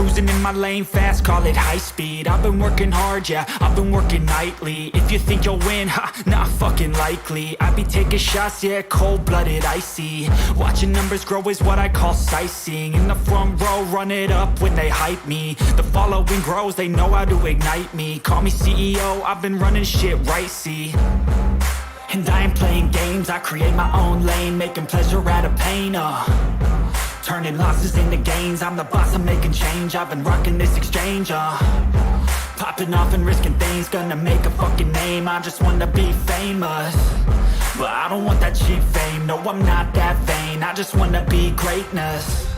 cruising in my lane fast, call it high speed. I've been working hard, yeah, I've been working nightly. If you think you'll win, ha, not fucking likely. I be taking shots, yeah, cold-blooded, icy. Watching numbers grow is what I call sightseeing. In the front row, run it up when they hype me. The following grows, they know how to ignite me. Call me CEO, I've been running shit right, see. And I ain't playing games, I create my own lane, making pleasure out of pain, turning losses into gains, I'm the boss, I'm making change. I've been rocking this exchange, popping off and risking things, gonna make a fucking name. I just wanna be famous, but I don't want that cheap fame. No, I'm not that vain, I just wanna be greatness.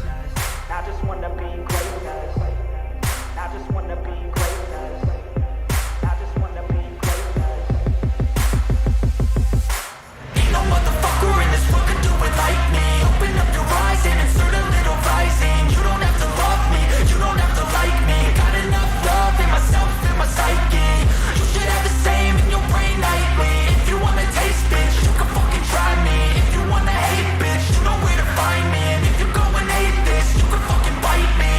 I just wanna be greatness. I just wanna be greatness. I just wanna be greatness. Ain't no motherfucker in this world can do it like me. Open up your eyes and insert a little rising. You don't have to love me, you don't have to like me. Got enough love in myself, in my psyche. You should have the same in your brain nightly. If you wanna taste, bitch, you can fucking try me. If you wanna hate, bitch, you know where to find me. And if you go and hate this, you can fucking bite me.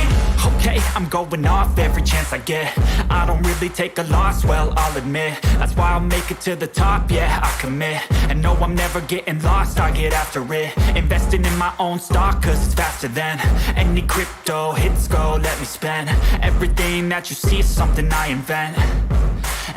Okay, I'm going off every chance I get. I don't really take a loss, well, I'll admit. That's why I'll make it to the top, yeah, I commit. And no, I'm never getting lost, I get after it. Investing in my own stock, cause it's faster than any crypto hits go, let me spend. Everything that you see is something I invent,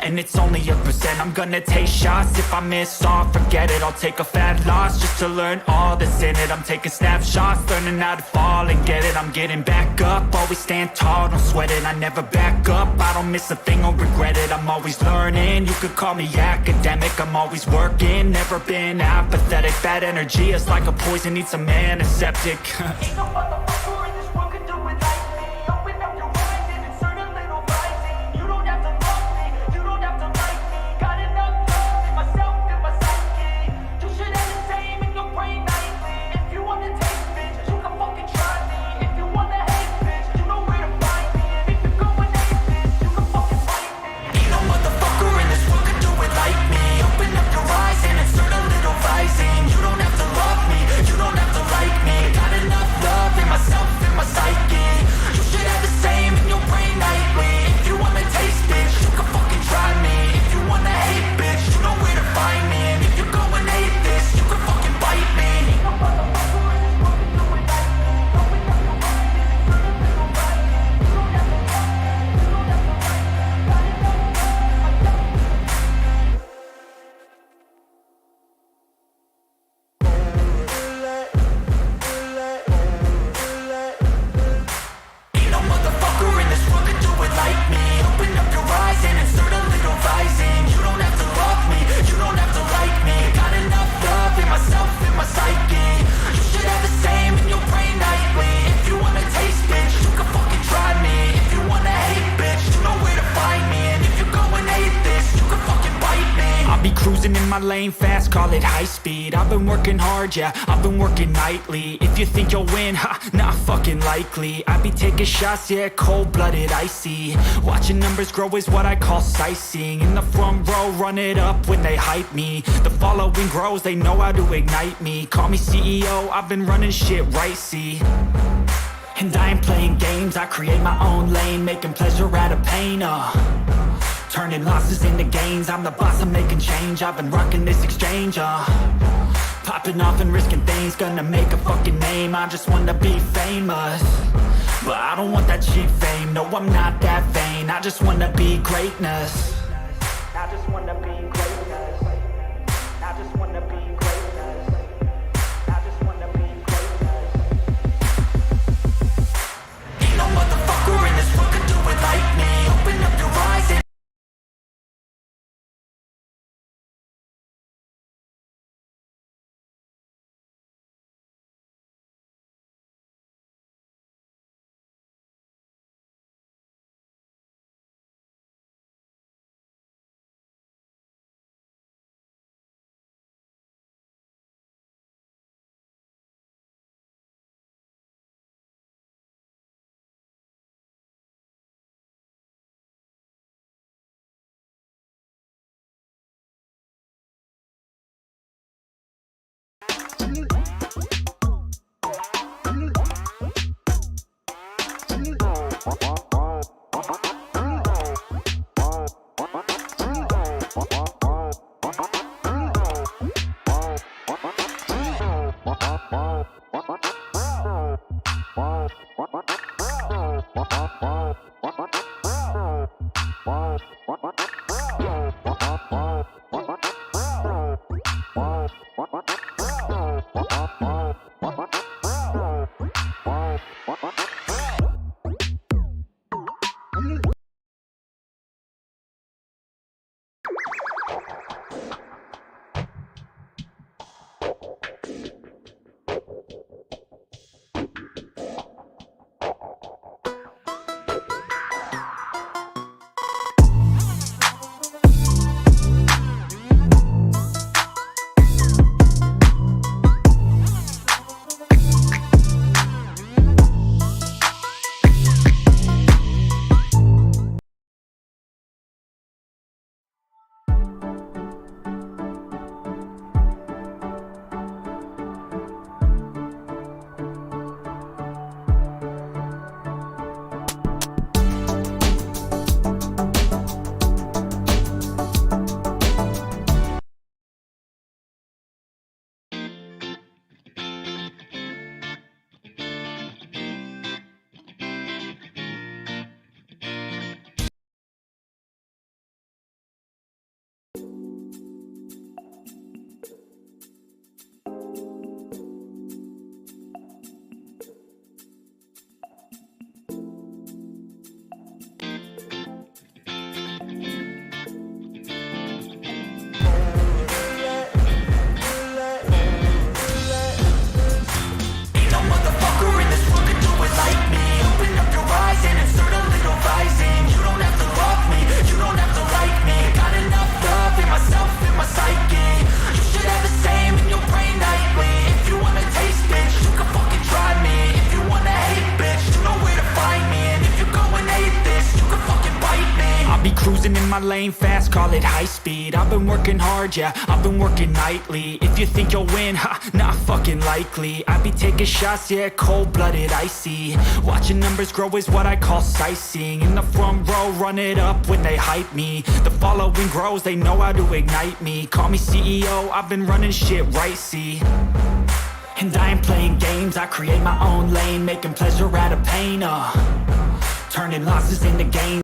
and it's only a percent. I'm gonna take shots, if I miss all, forget it. I'll take a fat loss just to learn all that's in it. I'm taking snapshots, learning how to fall and get it. I'm getting back up, always stand tall, don't sweat it. I never back up, I don't miss a thing or regret it. I'm always learning, you could call me academic. I'm always working, never been apathetic. Bad energy is like a poison, needs some antiseptic. Ain't no motherfucker in this world can do it like me. Open up your eyes and insert a little rising. You don't have to love me, you don't have to like me. Got enough love in myself, in my psyche. You should have the same in your brain nightly. If you wanna taste, bitch, you can fucking try me. If you wanna hate, bitch, you know where to find me. And if you go and hate this, you can fucking fight me. Ain't no motherfucker in this world can do it like me. Open up your eyes and insert a little rising. You don't have to love me, you don't have to like me. Got enough love in myself, in my psyche. You should have the same in your brain nightly. If you wanna taste, bitch, you can fucking try me. If you wanna hate, bitch, you know where to find me. And if you go and hate this, you can fucking bite me. Ain't no motherfucker in this world can do it like me. Open up your eyes and insert a little rising. You don't have to love me, you don't have to like me. Got enough love in myself. Ain't no motherfucker in this world can do it like me. Open up your eyes and insert a little rising. You don't have to love me, you don't have to like me. Got enough love in myself, in my psyche. You should have the same in your brain nightly. If you wanna taste, bitch, you can fucking try me. If you wanna hate, bitch, you know where to find me. And if you go and hate this, you can fucking bite me. I'll be cruising in my lane fast, call it high speed. I've been working hard, yeah, I've been working nightly. If you think you'll win, ha, not fucking likely. I be taking shots, yeah, cold-blooded, icy. Watching numbers grow is what I call sightseeing. In the front row, run it up when they hype me. The following grows, they know how to ignite me. Call me CEO, I've been running shit right, see. And I ain't playing games, I create my own lane, making pleasure out of pain, turning losses into gains, I'm the boss, I'm making change. I've been rocking this exchange, popping off and risking things, gonna make a fucking name. I just wanna be famous, but I don't want that cheap fame. No, I'm not that vain, I just wanna be greatness. I just wanna be greatness. I just wanna be greatness. I just wanna be greatness. Ain't no motherfucker in this world can do it like me. Open up your eyes and Ain't no motherfucker in this world can do it like me. Open up your eyes and insert a little rising. You don't have to love me, you don't have to like me. Got enough love in myself, in my psyche. You should have the same in your brain nightly. If you wanna taste, bitch, you can fucking try me. If you wanna hate, bitch, you know where to find me. And if you're going hate this, you can fucking bite me. I'll be cruising in my lane fast, call it high speed. I've been working hard, yeah, I've been working nightly. If you think you'll win, ha, not fucking likely. I be taking shots, yeah, cold-blooded, icy. Watching numbers grow is what I call sightseeing. In the front row, run it up when they hype me. The following grows, they know how to ignite me. Call me CEO, I've been running shit right, see. And I ain't playing games, I create my own lane. Making pleasure out of pain, turning losses into gains.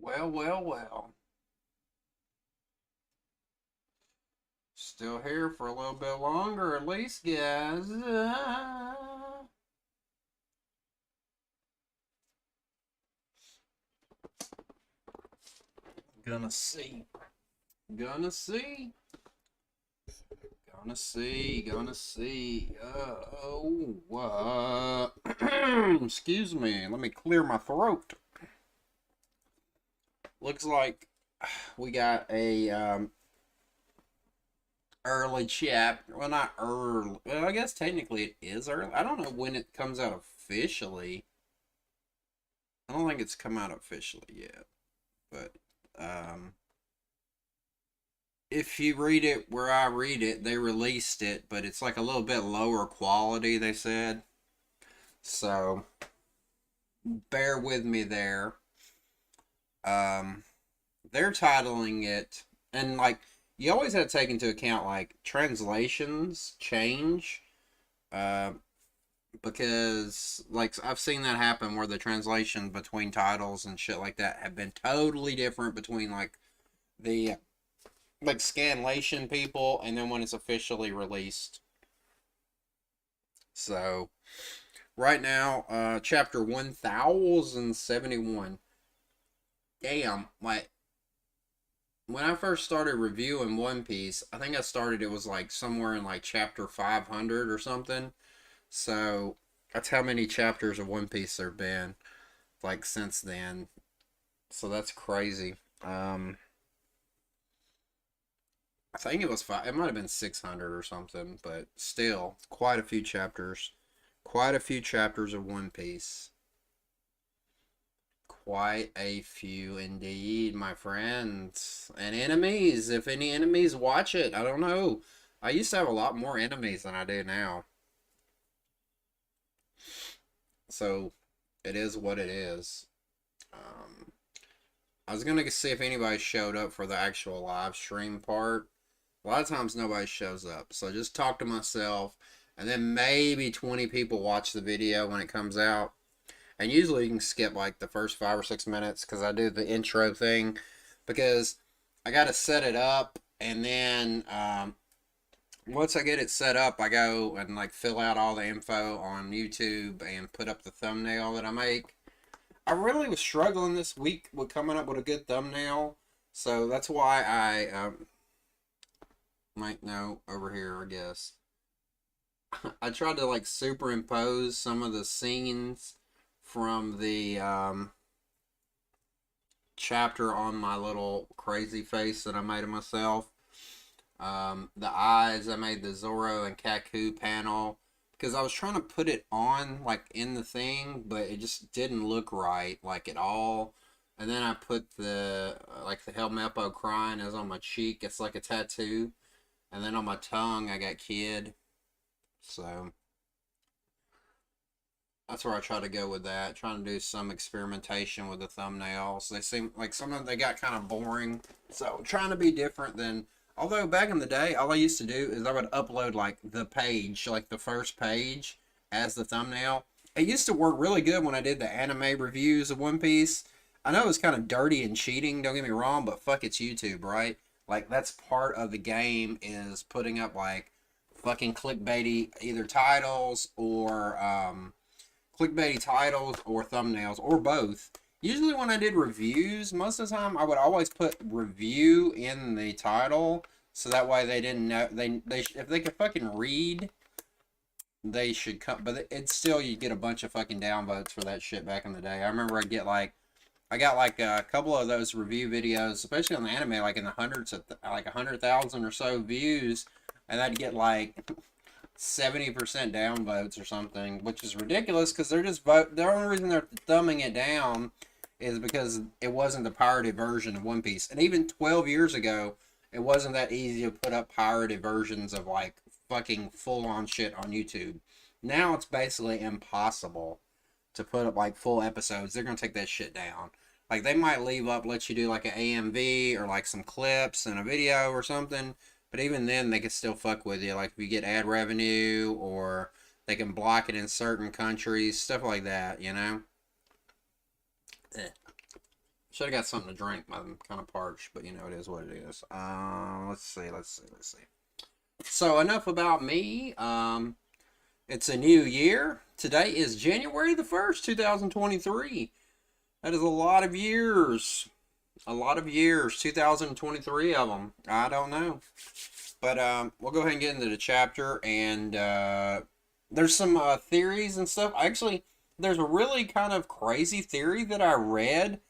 Well, well, well. Still here for a little bit longer, at least, guys. Gonna see. Gonna see. Gonna see. Gonna see. Excuse me. Let me clear my throat. Looks like we got a early chapter. Well, not early. Well, I guess technically it is early. I don't know when it comes out officially. I don't think it's come out officially yet. But if you read it where I read it, they released it, but it's like a little bit lower quality, they said. So bear with me there. They're titling it, and like you always have to take into account like translations change, because like I've seen that happen where the translation between titles and shit like that have been totally different between like the like scanlation people and then when it's officially released. So right now, chapter 1071. Damn, like when I first started reviewing One Piece, I think I started it was like somewhere in like chapter 500 or something. So that's how many chapters of One Piece there've been like since then. So that's crazy. I think it was five. It might have been 600 or something, but still quite a few chapters. Quite a few chapters of One Piece. Quite a few indeed, my friends. And enemies, if any enemies watch it, I don't know. I used to have a lot more enemies than I do now. So, it is what it is. I was gonna see if anybody showed up for the actual live stream part. A lot of times nobody shows up. So just talk to myself, and then maybe 20 people watch the video when it comes out. And usually you can skip like the first 5 or 6 minutes because I do the intro thing, because I got to set it up, and then once I get it set up, I go and like fill out all the info on YouTube and put up the thumbnail that I make. I really was struggling this week with coming up with a good thumbnail, so that's why I might know over here, I guess. I tried to like superimpose some of the scenes from the chapter on my little crazy face that I made of myself. The eyes, I made the Zoro and Kaku panel because I was trying to put it on like in the thing, but it just didn't look right like at all. And then I put the like the Helmeppo crying is on my cheek. It's like a tattoo. And then on my tongue I got Kid. So that's where I try to go with that. Trying to do some experimentation with the thumbnails. They seem like some of them, they got kind of boring. So trying to be different than, although back in the day, all I used to do is I would upload like the page, like the first page as the thumbnail. It used to work really good when I did the anime reviews of One Piece. I know it was kind of dirty and cheating, don't get me wrong, but fuck, it's YouTube, right? Like that's part of the game, is putting up like fucking clickbaity either titles or thumbnails or both. Usually when I did reviews, most of the time I would always put review in the title, so that way they didn't know, they if they could fucking read, they should come. But it's still, you get a bunch of fucking downvotes for that shit back in the day. I remember I got like a couple of those review videos, especially on the anime, like in the hundreds of like 100,000 or so views, and I'd get like 70% downvotes or something, which is ridiculous because they're just the only reason they're thumbing it down is because it wasn't the pirated version of One Piece. And even 12 years ago, it wasn't that easy to put up pirated versions of like fucking full-on shit on YouTube. Now it's basically impossible to put up like full episodes. They're gonna take that shit down. Like they might leave up, let you do like an AMV or like some clips and a video or something. But even then, they can still fuck with you. Like if you get ad revenue, or they can block it in certain countries, stuff like that, you know? Should have got something to drink. I'm kind of parched, but you know, it is what it is. Let's see. So enough about me. It's a new year. Today is January the 1st, 2023. That is a lot of years. A lot of years, 2023 of them. I don't know. But we'll go ahead and get into the chapter. And there's some theories and stuff. Actually, there's a really kind of crazy theory that I read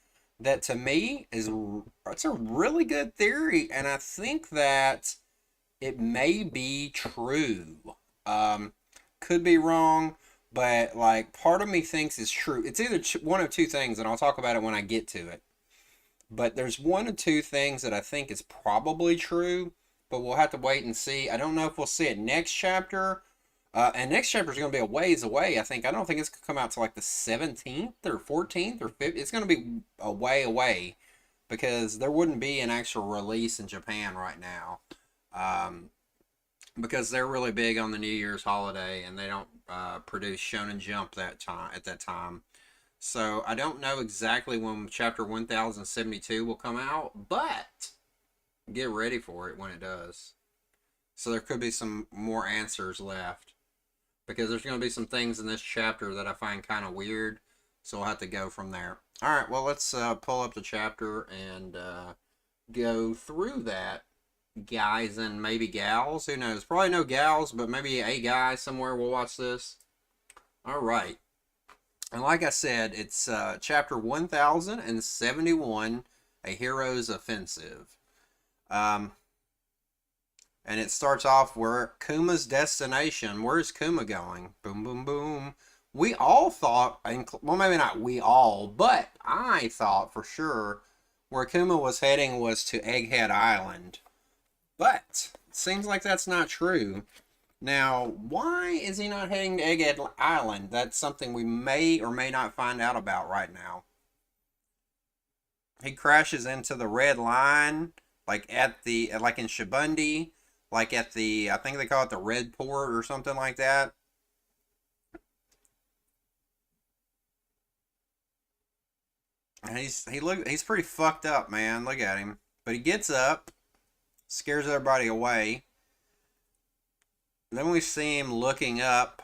that to me it's a really good theory. And I think that it may be true. Could be wrong. But like part of me thinks it's true. It's either one of two things, and I'll talk about it when I get to it. But there's one or two things that I think is probably true, but we'll have to wait and see. I don't know if we'll see it next chapter. And next chapter is going to be a ways away, I think. I don't think it's going to come out to like the 17th or 14th or 15th. It's going to be a way away because there wouldn't be an actual release in Japan right now. Because they're really big on the New Year's holiday, and they don't produce Shonen Jump at that time. So I don't know exactly when chapter 1072 will come out, but get ready for it when it does. So there could be some more answers left, because there's going to be some things in this chapter that I find kind of weird. So we'll have to go from there. All right, well, let's pull up the chapter and go through that, guys and maybe gals. Who knows? Probably no gals, but maybe a guy somewhere will watch this. All right. And like I said, it's chapter 1071, A Hero's Offensive. And it starts off where Kuma's destination. Where's Kuma going? Boom, boom, boom. We all thought, well, maybe not we all, but I thought for sure where Kuma was heading was to Egghead Island. But it seems like that's not true. Now, why is he not heading to Egghead Island? That's something we may or may not find out about right now. He crashes into the red line, like like in Shibundi, like at I think they call it the Red Port or something like that. And he's pretty fucked up, man. Look at him. But he gets up, scares everybody away. Then we see him looking up.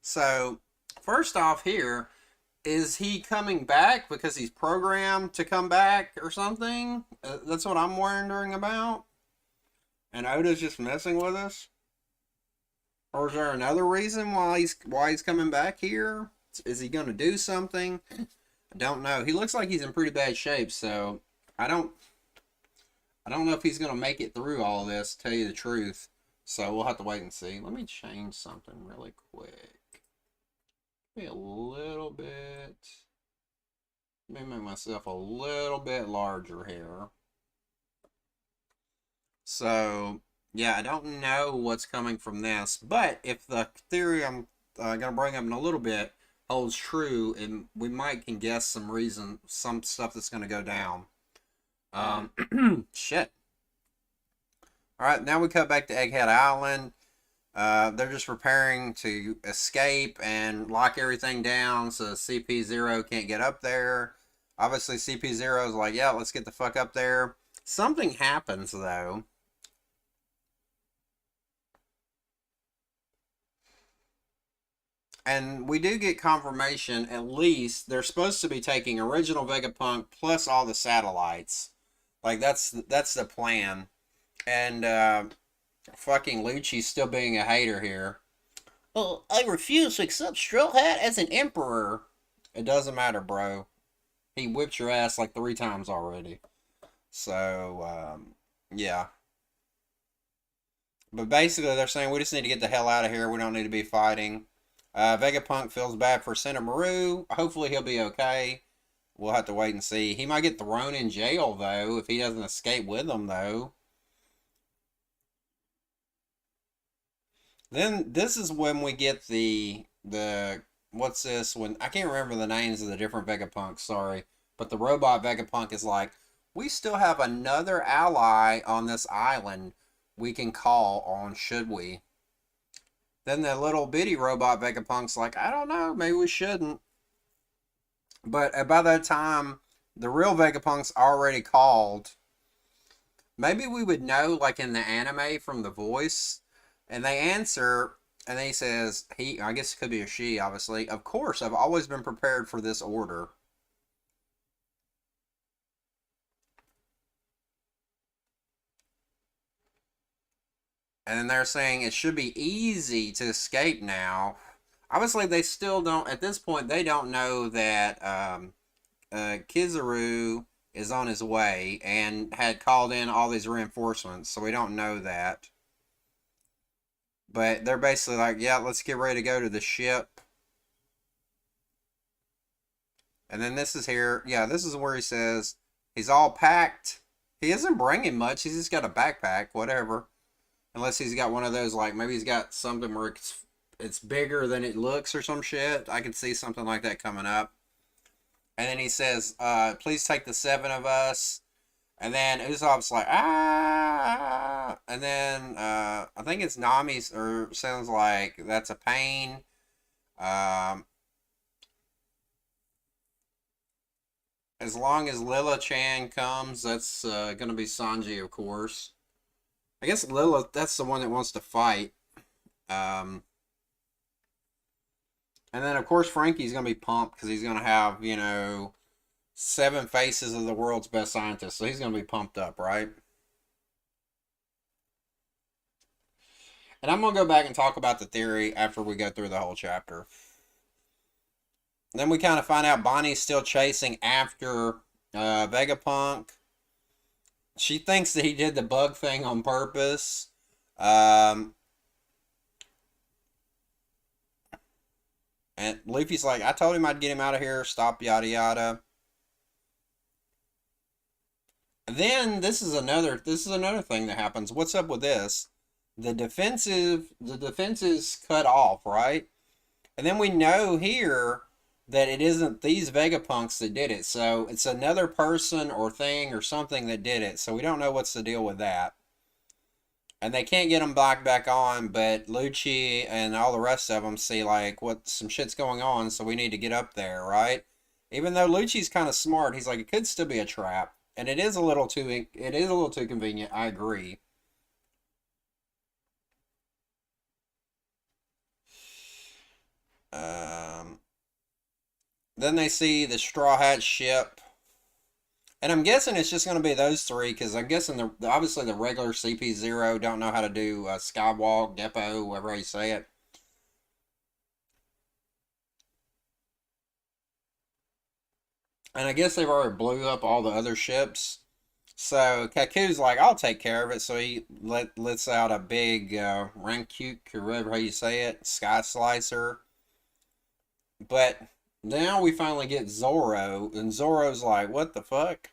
So, first off here, is he coming back because he's programmed to come back or something? That's what I'm wondering about. And Oda's just messing with us? Or is there another reason why he's coming back here? Is he going to do something? I don't know. He looks like he's in pretty bad shape, so I don't know if he's going to make it through all this, to tell you the truth. So we'll have to wait and see. Let me change something really quick. Maybe a little bit. Let me make myself a little bit larger here. So, yeah, I don't know what's coming from this. But if the theory I'm going to bring up in a little bit holds true, and we might can guess some stuff that's going to go down. Shit. Alright, now we cut back to Egghead Island. They're just preparing to escape and lock everything down so CP0 can't get up there. Obviously, CP0 is like, yeah, let's get the fuck up there. Something happens, though. And we do get confirmation, at least, they're supposed to be taking original Vegapunk plus all the satellites. Like, that's the plan. And, fucking Lucci's still being a hater here. Well, I refuse to accept Straw Hat as an emperor. It doesn't matter, bro. He whipped your ass like 3 times already. So, yeah. But basically, they're saying we just need to get the hell out of here. We don't need to be fighting. Vegapunk feels bad for Sentomaru. Hopefully he'll be okay. We'll have to wait and see. He might get thrown in jail, though, if he doesn't escape with them, though. Then this is when we get the what's this? When I can't remember the names of the different Vegapunks, sorry. But the robot Vegapunk is like, we still have another ally on this island we can call on, should we? Then the little bitty robot Vegapunk's like, I don't know, maybe we shouldn't. But by that time, the real Vegapunk's already called. Maybe we would know, like in the anime, from the voice. And they answer, and he says, I guess it could be a she, obviously. Of course, I've always been prepared for this order. And then they're saying it should be easy to escape now. Obviously, they still don't, at this point, they don't know that Kizaru is on his way and had called in all these reinforcements, so we don't know that. But they're basically like, yeah, let's get ready to go to the ship. And then this is here. Yeah, this is where he says he's all packed. He isn't bringing much. He's just got a backpack, whatever. Unless he's got one of those, like, maybe he's got something where it's bigger than it looks or some shit. I could see something like that coming up. And then he says, please take the 7 of us. And then Usopp's like, ah. And then I think it's Nami's, or sounds like that's a pain. As long as Lilla-chan comes, that's going to be Sanji, of course. I guess Lilla, that's the one that wants to fight. And then, of course, Frankie's going to be pumped because he's going to have, 7 faces of the world's best scientists. So he's going to be pumped up, right? And I'm going to go back and talk about the theory after we go through the whole chapter. Then we kind of find out Bonnie's still chasing after Vegapunk. she thinks that he did the bug thing on purpose. Um, and Luffy's like, I told him I'd get him out of here. Stop, yada yada. Then this is another thing that happens. What's up with this? The defense is cut off, right? And then we know here that it isn't these Vegapunks that did it. So it's another person or thing or something that did it. So we don't know what's the deal with that. And they can't get them back on, but Lucci and all the rest of them see like what some shit's going on, so we need to get up there, right? Even though Lucci's kind of smart, he's like it could still be a trap, and it is a little too convenient. I agree. Um, then they see the Straw Hat ship, and I'm guessing it's just going to be those three because I'm guessing obviously the regular CP0 don't know how to do Skywalk, Depot, whatever you say it. And I guess they've already blew up all the other ships. So Kaku's like, I'll take care of it. So he lets out a big Rankuk, or whatever how you say it, Sky Slicer. But now we finally get Zoro, and Zoro's like, what the fuck?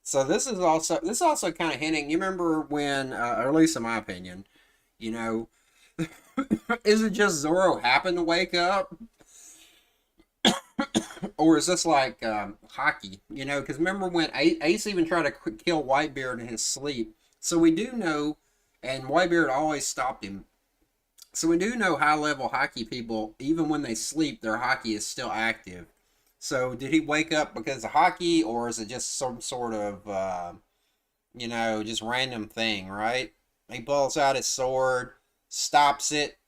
So this is also kind of hinting. You remember when, or at least in my opinion, you know, is it just Zoro happened to wake up, or is this like hockey? Because remember when Ace even tried to kill Whitebeard in his sleep. So we do know, and Whitebeard always stopped him. So we do know high level hockey people, even when they sleep, their hockey is still active. So did he wake up because of hockey, or is it just some sort of, just random thing, right? He pulls out his sword, stops it,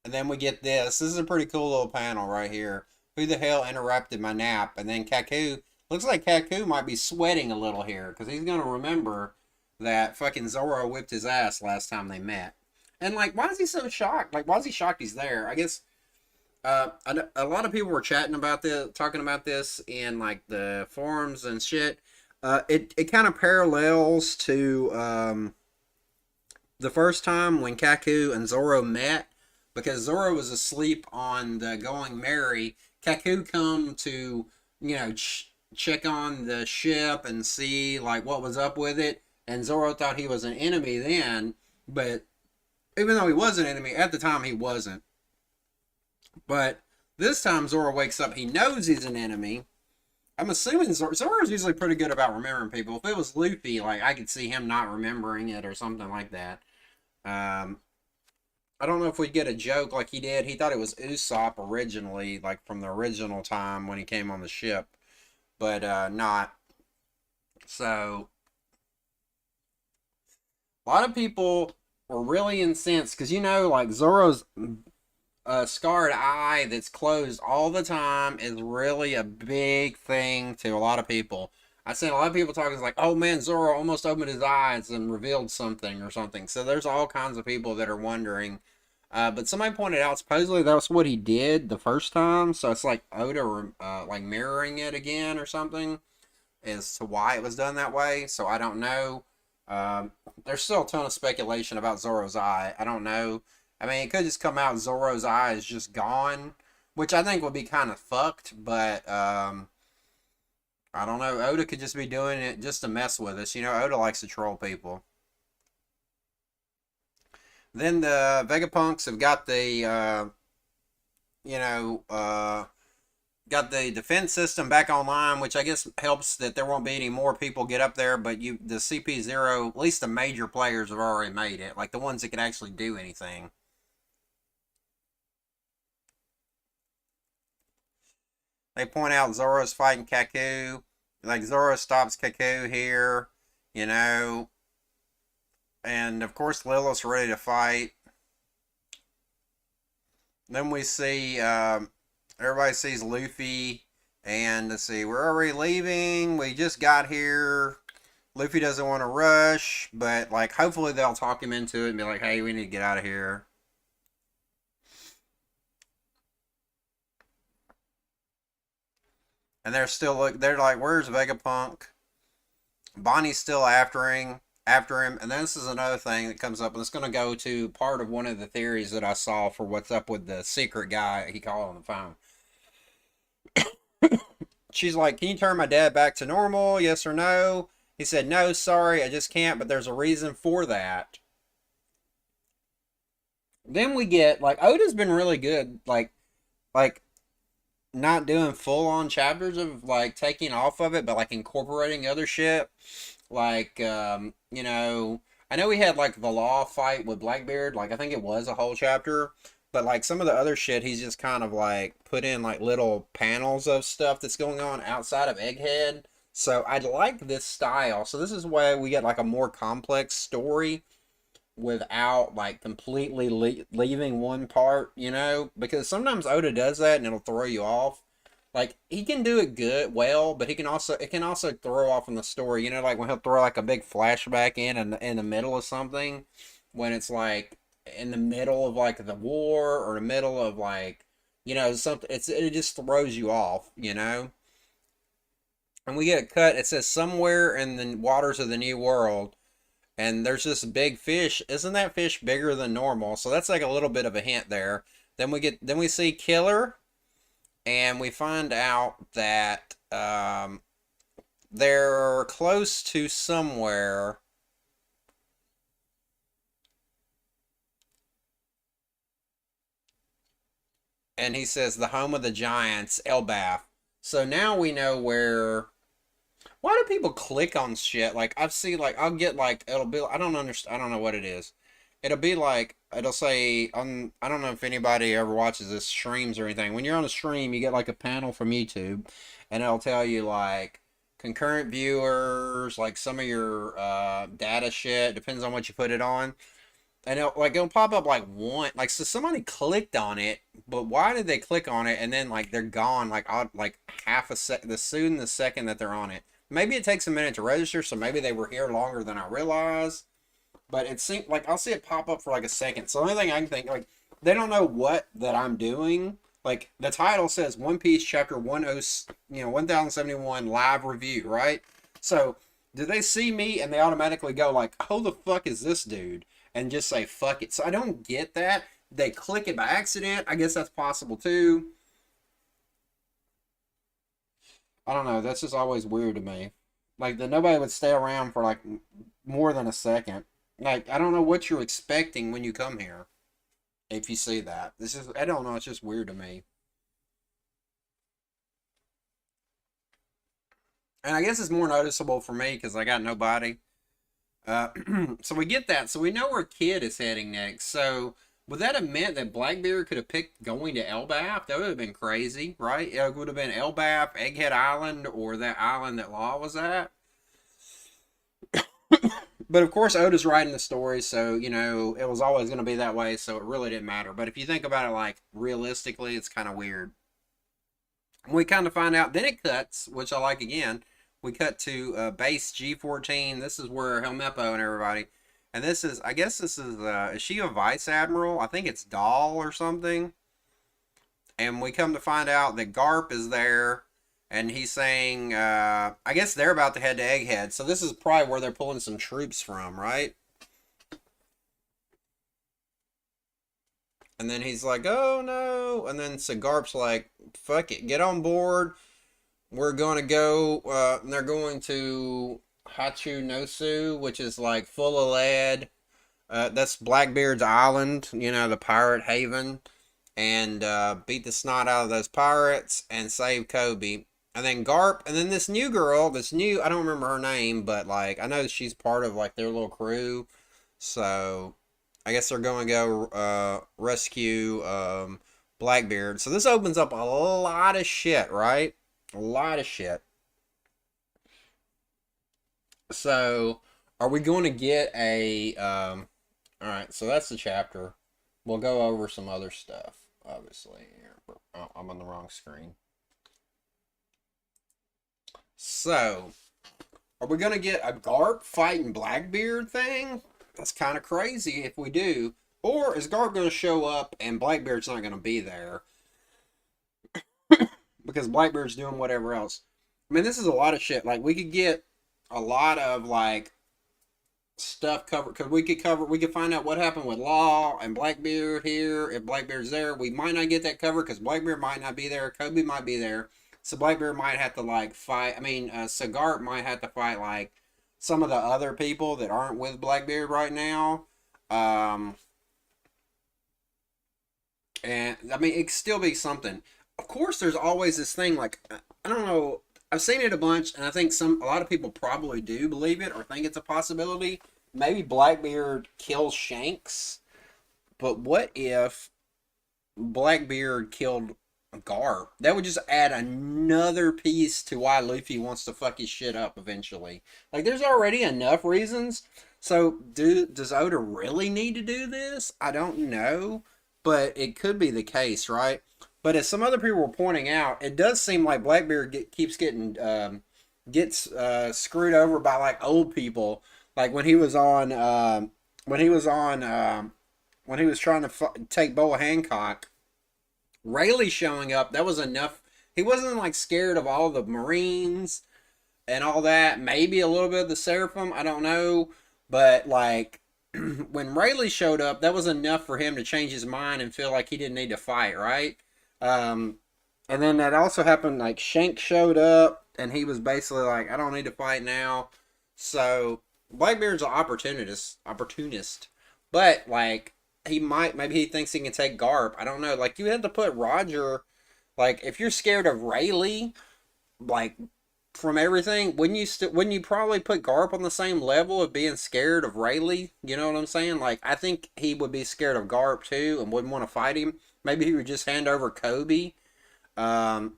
and then we get this. This is a pretty cool little panel right here. Who the hell interrupted my nap? And then Kaku, looks like Kaku might be sweating a little here, because he's going to remember that fucking Zoro whipped his ass last time they met. And, like, why is he so shocked? Like, why is he shocked he's there? I guess a lot of people were chatting about this, talking about this in, like, the forums and shit. It kind of parallels to the first time when Kaku and Zoro met, because Zoro was asleep on the Going Merry. Kaku come to, check on the ship and see, like, what was up with it. And Zoro thought he was an enemy then, but even though he was an enemy, at the time he wasn't. But this time Zoro wakes up, he knows he's an enemy. I'm assuming Zoro's usually pretty good about remembering people. If it was Luffy, like, I could see him not remembering it or something like that. Um, I don't know if we'd get a joke like he did. He thought it was Usopp originally, like from the original time when he came on the ship, but not. So a lot of people were really incensed because like Zoro's scarred eye that's closed all the time is really a big thing to a lot of people. I seen a lot of people talking like, "Oh man, Zoro almost opened his eyes and revealed something or something." So there's all kinds of people that are wondering. But somebody pointed out supposedly that was what he did the first time. So it's like Oda like mirroring it again or something as to why it was done that way. So I don't know. There's still a ton of speculation about Zoro's eye. I don't know. I mean, it could just come out Zoro's eye is just gone, which I think would be kind of fucked. But I don't know. Oda could just be doing it just to mess with us. Oda likes to troll people. Then the Vegapunks have got the, you know, uh, got the defense system back online, which I guess helps that there won't be any more people get up there. But the CP0, at least the major players have already made it, like the ones that can actually do anything. They point out Zoro's fighting Kaku. Like Zoro stops Kaku here, you know, and of course Lilith's ready to fight. Then we see everybody sees Luffy, and let's see, we're already leaving. We just got here. Luffy doesn't want to rush, but like hopefully they'll talk him into it and be like, "Hey, we need to get out of here." And they're still they're like, "Where's Vegapunk?" Bonnie's still after him, and this is another thing that comes up, and it's going to go to part of one of the theories that I saw for what's up with the secret guy he called on the phone. She's like, "Can you turn my dad back to normal? Yes or no?" He said, "No, sorry, I just can't, but there's a reason for that." Then we get like Oda's been really good, like not doing full on chapters of like taking off of it, but like incorporating other shit. Like I know we had like the law fight with Blackbeard, like I think it was a whole chapter. But like some of the other shit, he's just kind of like put in like little panels of stuff that's going on outside of Egghead. So I like this style. So this is why we get like a more complex story without like completely leaving one part, because sometimes Oda does that and it'll throw you off. Like he can do it good, well, but it can also throw off in the story. Like when he'll throw like a big flashback in the middle of something, when it's like in the middle of like the war or the middle of like something. It just throws you off. And we get a cut. It says somewhere in the waters of the New World, and there's this big fish. Isn't that fish bigger than normal? So that's like a little bit of a hint there. Then we see Killer, and we find out that they're close to somewhere. And he says the home of the giants, Elbaf. So now we know where. Why do people click on shit? Like I've seen, like I'll get like it'll be. I don't understand. I don't know what it is. It'll be like it'll say on. I don't know if anybody ever watches this streams or anything. When you're on a stream, you get like a panel from YouTube, and it'll tell you like concurrent viewers, like some of your data shit. Depends on what you put it on. And it'll pop up like one, like, so somebody clicked on it, but why did they click on it and then like they're gone like half a sec, the second that they're on it. Maybe it takes a minute to register, so maybe they were here longer than I realized. But it seems like I'll see it pop up for like a second. So the only thing I can think, like, they don't know what that I'm doing. Like the title says One Piece chapter 1071 live review, right? So do they see me and they automatically go like, "Who the fuck is this dude?" and just say fuck it. So I don't get that. They click it by accident. I guess that's possible too. I don't know. That's just always weird to me. Like that nobody would stay around for like more than a second. Like I don't know what you're expecting when you come here. If you see that, this is, I don't know. It's just weird to me. And I guess it's more noticeable for me because I got nobody. Uh, so we get that. So we know where Kid is heading next. So would that have meant that Blackbeard could have picked going to Elbaf? That would have been crazy, right? It would have been Elbaf, Egghead Island, or that island that Law was at. But of course, Oda's writing the story, so it was always going to be that way. So it really didn't matter. But if you think about it, like realistically, it's kind of weird. We kind of find out. Then it cuts, which I like again. We cut to base G14. This is where Helmeppo and everybody. And this is, I guess this is she a vice admiral? I think it's Dahl or something. And we come to find out that Garp is there. And he's saying, I guess they're about to head to Egghead. So this is probably where they're pulling some troops from, right? And then he's like, "Oh no." And then so Garp's like, "Fuck it, get on board. We're going to go," they're going to Hachu Nosu, which is like full of lead. That's Blackbeard's island, the pirate haven. And beat the snot out of those pirates and save Kobe. And then Garp, and then this new girl, I don't remember her name, but like, I know she's part of like their little crew. So I guess they're going to go rescue Blackbeard. So this opens up a lot of shit, right? A lot of shit. So, are we going to get a? All right, so that's the chapter. We'll go over some other stuff. Obviously, oh, I'm on the wrong screen. So, are we going to get a Garp fighting Blackbeard thing? That's kind of crazy if we do. Or is Garp going to show up and Blackbeard's not going to be there? Because Blackbeard's doing whatever else. I mean, this is a lot of shit. Like, we could get a lot of like stuff covered because we could find out what happened with Law and Blackbeard here. If Blackbeard's there, we might not get that covered because Blackbeard might not be there. Kobe might be there, so Blackbeard might have to like fight. I mean, Sagart might have to fight like some of the other people that aren't with Blackbeard right now. Um, and I mean, it could still be something. Of course, there's always this thing like I don't know. I've seen it a bunch, and I think a lot of people probably do believe it or think it's a possibility. Maybe Blackbeard kills Shanks, but what if Blackbeard killed Garp? That would just add another piece to why Luffy wants to fuck his shit up eventually. Like, there's already enough reasons. So, does Oda really need to do this? I don't know, but it could be the case, right? But as some other people were pointing out, it does seem like Blackbeard keeps getting gets screwed over by like old people. Like when he was on when he was trying to take Boa Hancock, Rayleigh showing up, that was enough. He wasn't like scared of all the Marines and all that. Maybe a little bit of the Seraphim, I don't know. But like when Rayleigh showed up, that was enough for him to change his mind and feel like he didn't need to fight, right? Um, and then that also happened. Like Shank showed up, and he was basically like, "I don't need to fight now." So Blackbeard's an opportunist. But like maybe he thinks he can take Garp. I don't know. Like you have to put Roger. Like if you're scared of Rayleigh, like from everything, wouldn't you probably put Garp on the same level of being scared of Rayleigh? You know what I'm saying? Like I think he would be scared of Garp too and wouldn't want to fight him. Maybe he would just hand over Kobe, um,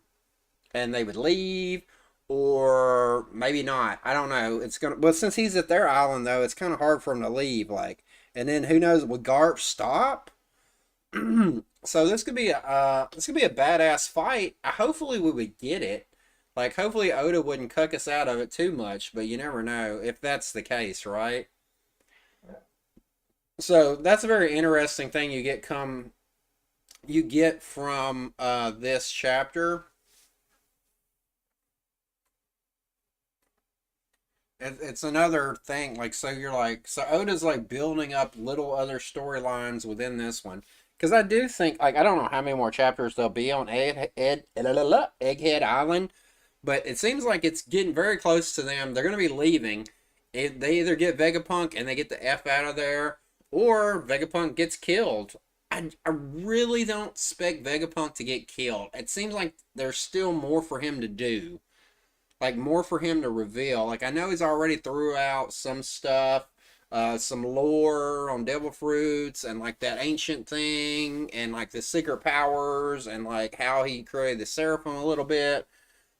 and they would leave, or maybe not. I don't know. It's gonna. But since he's at their island though, it's kind of hard for him to leave. Like, and then who knows? Would Garp stop? So this could be a badass fight. Hopefully we would get it. Like hopefully Oda wouldn't cuck us out of it too much, but you never know if that's the case, right? So that's a very interesting thing you get from this chapter. It's another thing, like so you're like so Oda's like building up little other storylines within this one. Because I do think like I don't know how many more chapters there'll be on Egghead Island, but it seems like it's getting very close to them. They're gonna be leaving. They either get Vegapunk and they get the F out of there, or Vegapunk gets killed. I really don't expect Vegapunk to get killed. It seems like there's still more for him to do. Like more for him to reveal. Like I know he's already threw out some stuff, some lore on devil fruits and like that ancient thing and like the secret powers and like how he created the seraphim a little bit,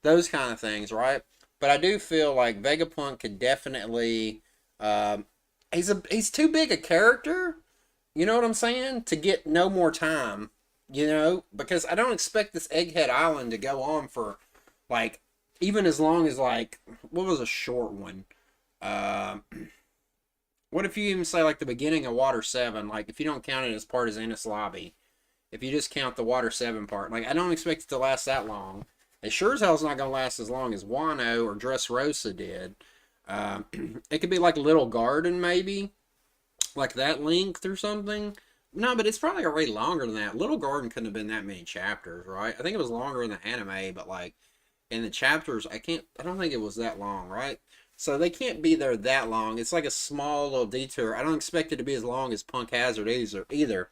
those kind of things, right? But I do feel like Vegapunk could definitely, um, he's too big a character. You know what I'm saying? To get no more time. You know, because I don't expect this Egghead Island to go on for like even as long as like what was a short one? Uh, what if you even say like the beginning of Water 7? Like if you don't count it as part as Ennis Lobby, if you just count the Water 7 part, like I don't expect it to last that long. It sure as hell's not gonna last as long as Wano or Dressrosa did. Um, it could be like Little Garden maybe, like that length or something. No, but it's probably already longer than that. Little Garden couldn't have been that many chapters, right? I think it was longer in the anime, but like in the chapters, I don't think it was that long, right? So they can't be there that long. It's like a small little detour. I don't expect it to be as long as Punk Hazard either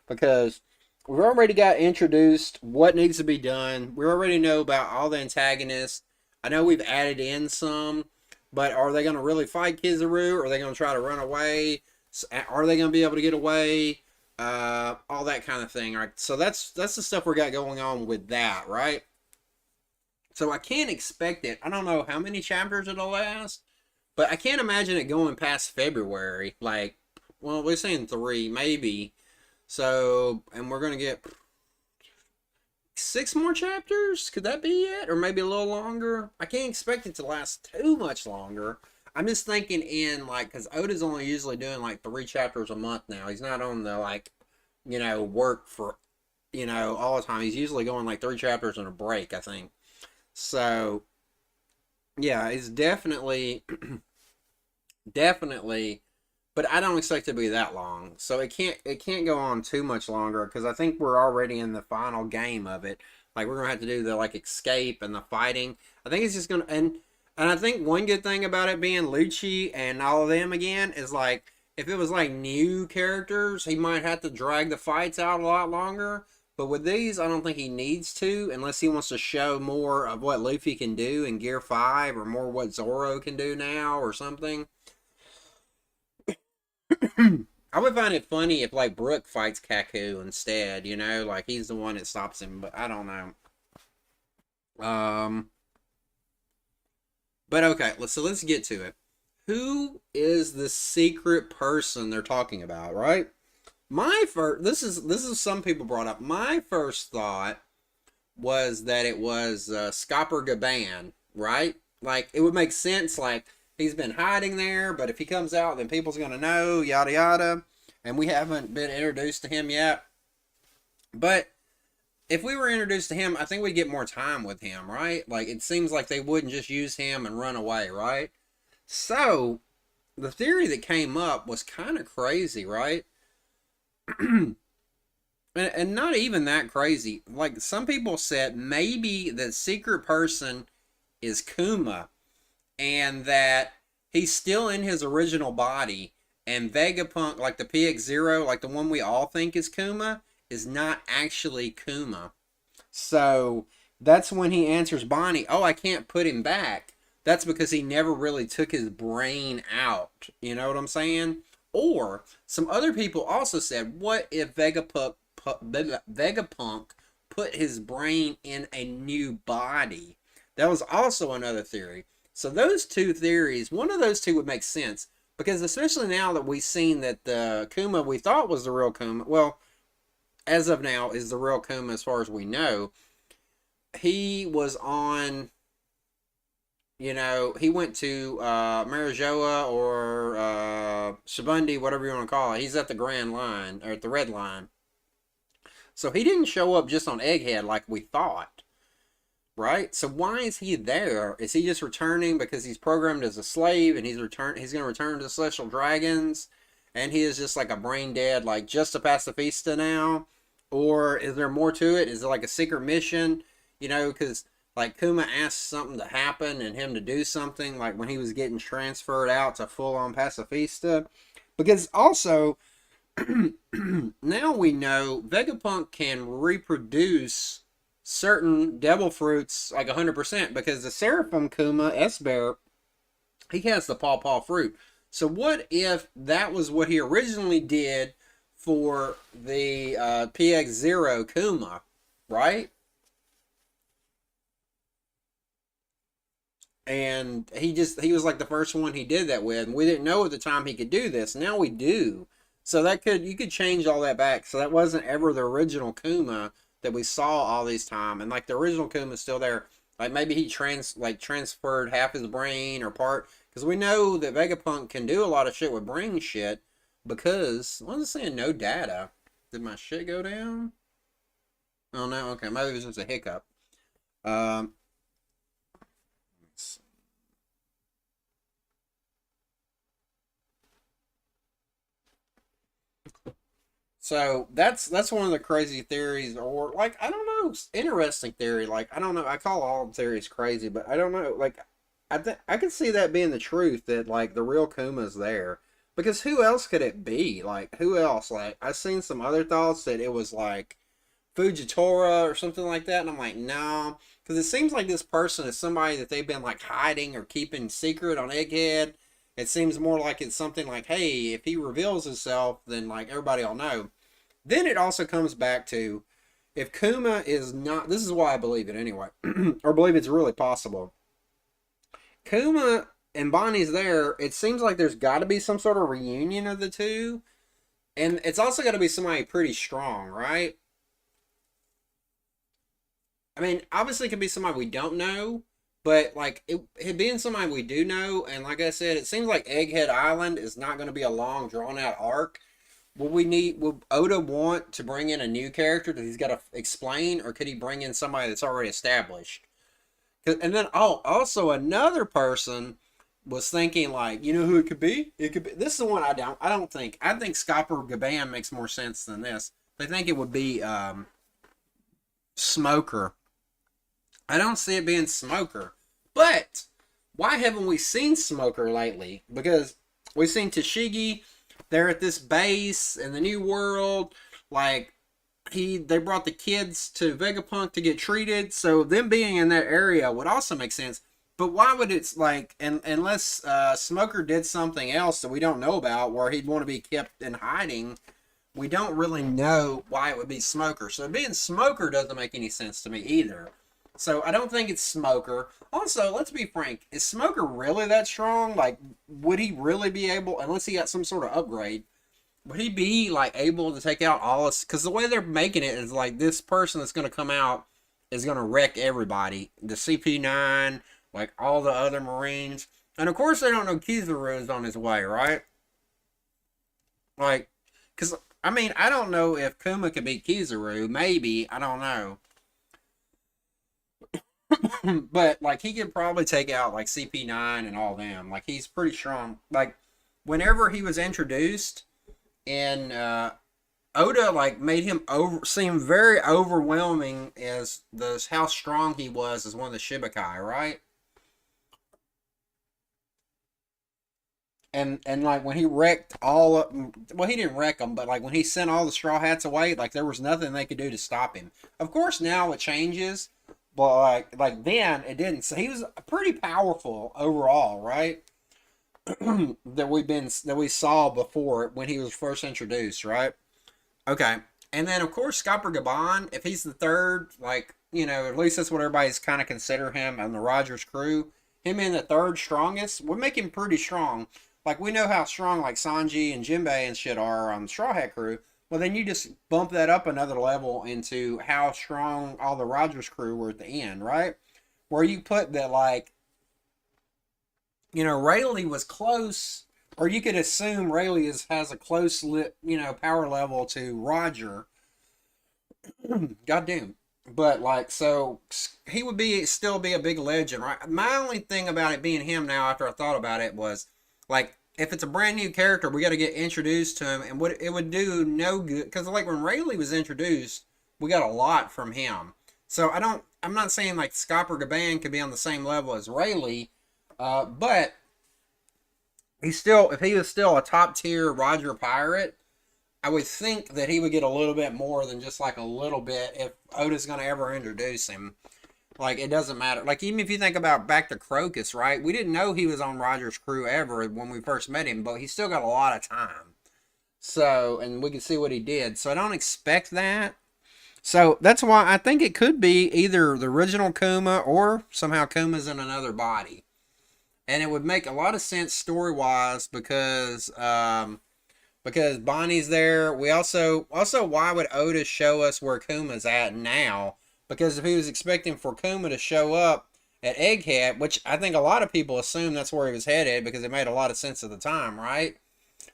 because we've already got introduced what needs to be done. We already know about all the antagonists. I know we've added in some, but are they going to really fight Kizaru? Or are they going to try to run away? Are they going to be able to get away? All that kind of thing. Right? So that's the stuff we got going on with that, right? So I can't expect it. I don't know how many chapters it'll last, but I can't imagine it going past February. Like, well, we're saying 3, maybe. So, and we're gonna get 6 more chapters. Could that be it, or maybe a little longer? I can't expect it to last too much longer. I'm just thinking in like, because Oda's only usually doing like 3 chapters a month now. He's not on the like, work for, all the time. He's usually going like 3 chapters and a break, I think. So, Yeah, it's definitely, definitely, but I don't expect it to be that long. So it can't go on too much longer because I think we're already in the final game of it. Like we're gonna have to do the like escape and the fighting. I think it's just gonna and I think one good thing about it being Lucci and all of them again is like if it was like new characters, he might have to drag the fights out a lot longer. But with these, I don't think he needs to unless he wants to show more of what Luffy can do in Gear 5 or more what Zoro can do now or something. I would find it funny if like Brook fights Kaku instead, like he's the one that stops him, but I don't know. Um but okay, let's get to it. Who is the secret person they're talking about, right? My first this is some people brought up. My first thought was that it was Scopper Gaban, right? Like it would make sense. Like he's been hiding there, but if he comes out, then people's gonna know, yada yada. And we haven't been introduced to him yet. But if we were introduced to him, I think we'd get more time with him, right? Like it seems like they wouldn't just use him and run away, right? So the theory that came up was kind of crazy, right? And not even that crazy. Like some people said maybe the secret person is Kuma and that he's still in his original body and Vegapunk, like the PX0, like the one we all think is Kuma, is not actually Kuma. So that's when he answers Bonnie, oh, I can't put him back. That's because he never really took his brain out. You know what I'm saying? Or some other people also said, what if Vegapunk put his brain in a new body? That was also another theory. So those two theories, one of those two would make sense because especially now that we've seen that the Kuma we thought was the real Kuma, well, as of now is the real Kuma as far as we know. He was on, he went to Marijoa or Shibundi, whatever you want to call it. He's at the Grand Line or at the Red Line. So he didn't show up just on Egghead like we thought, right? So why is he there? Is he just returning because he's programmed as a slave and he's going to return to the Celestial Dragons and he is just like a brain dead, like just a pacifista now? Or is there more to it? Is it like a secret mission? Because like Kuma asked something to happen and him to do something, like when he was getting transferred out to full-on pacifista. Because also, now we know Vegapunk can reproduce certain devil fruits like 100% because the Seraphim Kuma, S-Bear, he has the Paw Paw fruit. So what if that was what he originally did for the PX0 Kuma, right? And he was like the first one he did that with, and we didn't know at the time he could do this. Now we do. So you could change all that back. So that wasn't ever the original Kuma that we saw all these time. And like the original Kuma is still there. Like maybe he transferred half his brain or part, because we know that Vegapunk can do a lot of shit with brain shit because what was it saying? No data. Did my shit go down? Oh no, okay, maybe it was just a hiccup. Um So that's one of the crazy theories, or like I don't know, interesting theory. Like I don't know, I call all theories crazy, but I don't know. Like I can see that being the truth that like the real Kuma's there, because who else could it be? Like who else? Like I've seen some other thoughts that it was like Fujitora or something like that, and I'm like no, because it seems like this person is somebody that they've been like hiding or keeping secret on Egghead. It seems more like it's something like, hey, if he reveals himself, then like everybody will know. Then it also comes back to if Kuma is not, this is why I believe it anyway, or believe it's really possible. Kuma and Bonnie's there, it seems like there's got to be some sort of reunion of the two. And it's also got to be somebody pretty strong, right? I mean, obviously it could be somebody we don't know, but like it being somebody we do know, and like I said, it seems like Egghead Island is not going to be a long, drawn out arc. Will Oda want to bring in a new character that he's got to explain, or could he bring in somebody that's already established? And then, oh, also another person was thinking like, you know who it could be? It could be. This is the one I don't think. I think Scopper Gaban makes more sense than this. They think it would be Smoker. I don't see it being Smoker. But why haven't we seen Smoker lately? Because we've seen Tashigi. They're at this base in the New World. Like they brought the kids to Vegapunk to get treated. So them being in that area would also make sense. But why would it's like unless Smoker did something else that we don't know about, where he'd want to be kept in hiding? We don't really know why it would be Smoker. So being Smoker doesn't make any sense to me either. So I don't think it's Smoker. Also, let's be frank, is Smoker really that strong? Like, would he really be able, unless he got some sort of upgrade, would he be like able to take out all this? Because the way they're making it is like this person that's going to come out is going to wreck everybody. The CP9, like all the other Marines. And of course they don't know Kizaru is on his way, right? Like, because, I mean, I don't know if Kuma could beat Kizaru. Maybe. I don't know. But, like, he could probably take out, like, CP9 and all them. Like, he's pretty strong. Like, whenever he was introduced, and Oda, like, made him seem very overwhelming as how strong he was as one of the Shibukai, right? And like when he wrecked all of, well, he didn't wreck them, but like when he sent all the Straw Hats away, like there was nothing they could do to stop him. Of course now it changes, but like then it didn't. So he was pretty powerful overall, right? that we saw before when he was first introduced, right? Okay. And then of course Scopper Gaban, if he's the third, like, you know, at least that's what everybody's kind of consider him on the Rogers crew. Him being the third strongest would make him pretty strong. Like, we know how strong, like, Sanji and Jinbei and shit are on the Straw Hat crew. Well, then you just bump that up another level into how strong all the Rogers crew were at the end, right? Where you put that, like, you know, Rayleigh was close, or you could assume Rayleigh has a close, power level to Roger. Goddamn. But, like, so he would still be a big legend, right? My only thing about it being him now, after I thought about it, was like, if it's a brand new character, we got to get introduced to him, and what it would do no good, because like when Rayleigh was introduced, we got a lot from him. So I'm not saying like Scopper Gaban could be on the same level as Rayleigh, but if he was still a top tier Roger pirate, I would think that he would get a little bit more than just like a little bit if Oda's going to ever introduce him. Like, it doesn't matter. Like, even if you think about back to Crocus, right? We didn't know he was on Roger's crew ever when we first met him, but he still got a lot of time. So, and we can see what he did. So, I don't expect that. So, that's why I think it could be either the original Kuma or somehow Kuma's in another body. And it would make a lot of sense story-wise because Bonnie's there. We also, why would Oda show us where Kuma's at now? Because if he was expecting for Kuma to show up at Egghead, which I think a lot of people assume that's where he was headed because it made a lot of sense at the time, right?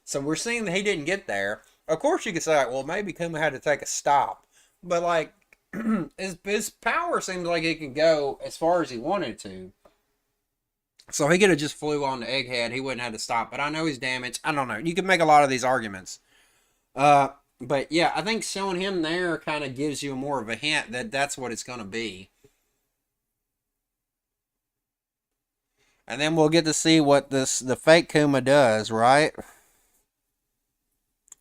So we're seeing that he didn't get there. Of course you could say, well, maybe Kuma had to take a stop. But, like, his power seems like it could go as far as he wanted to. So he could have just flew on to Egghead. He wouldn't have to stop. But I know he's damaged. I don't know. You can make a lot of these arguments. But yeah, I think showing him there kind of gives you more of a hint that that's what it's going to be. And then we'll get to see what the fake Kuma does, right?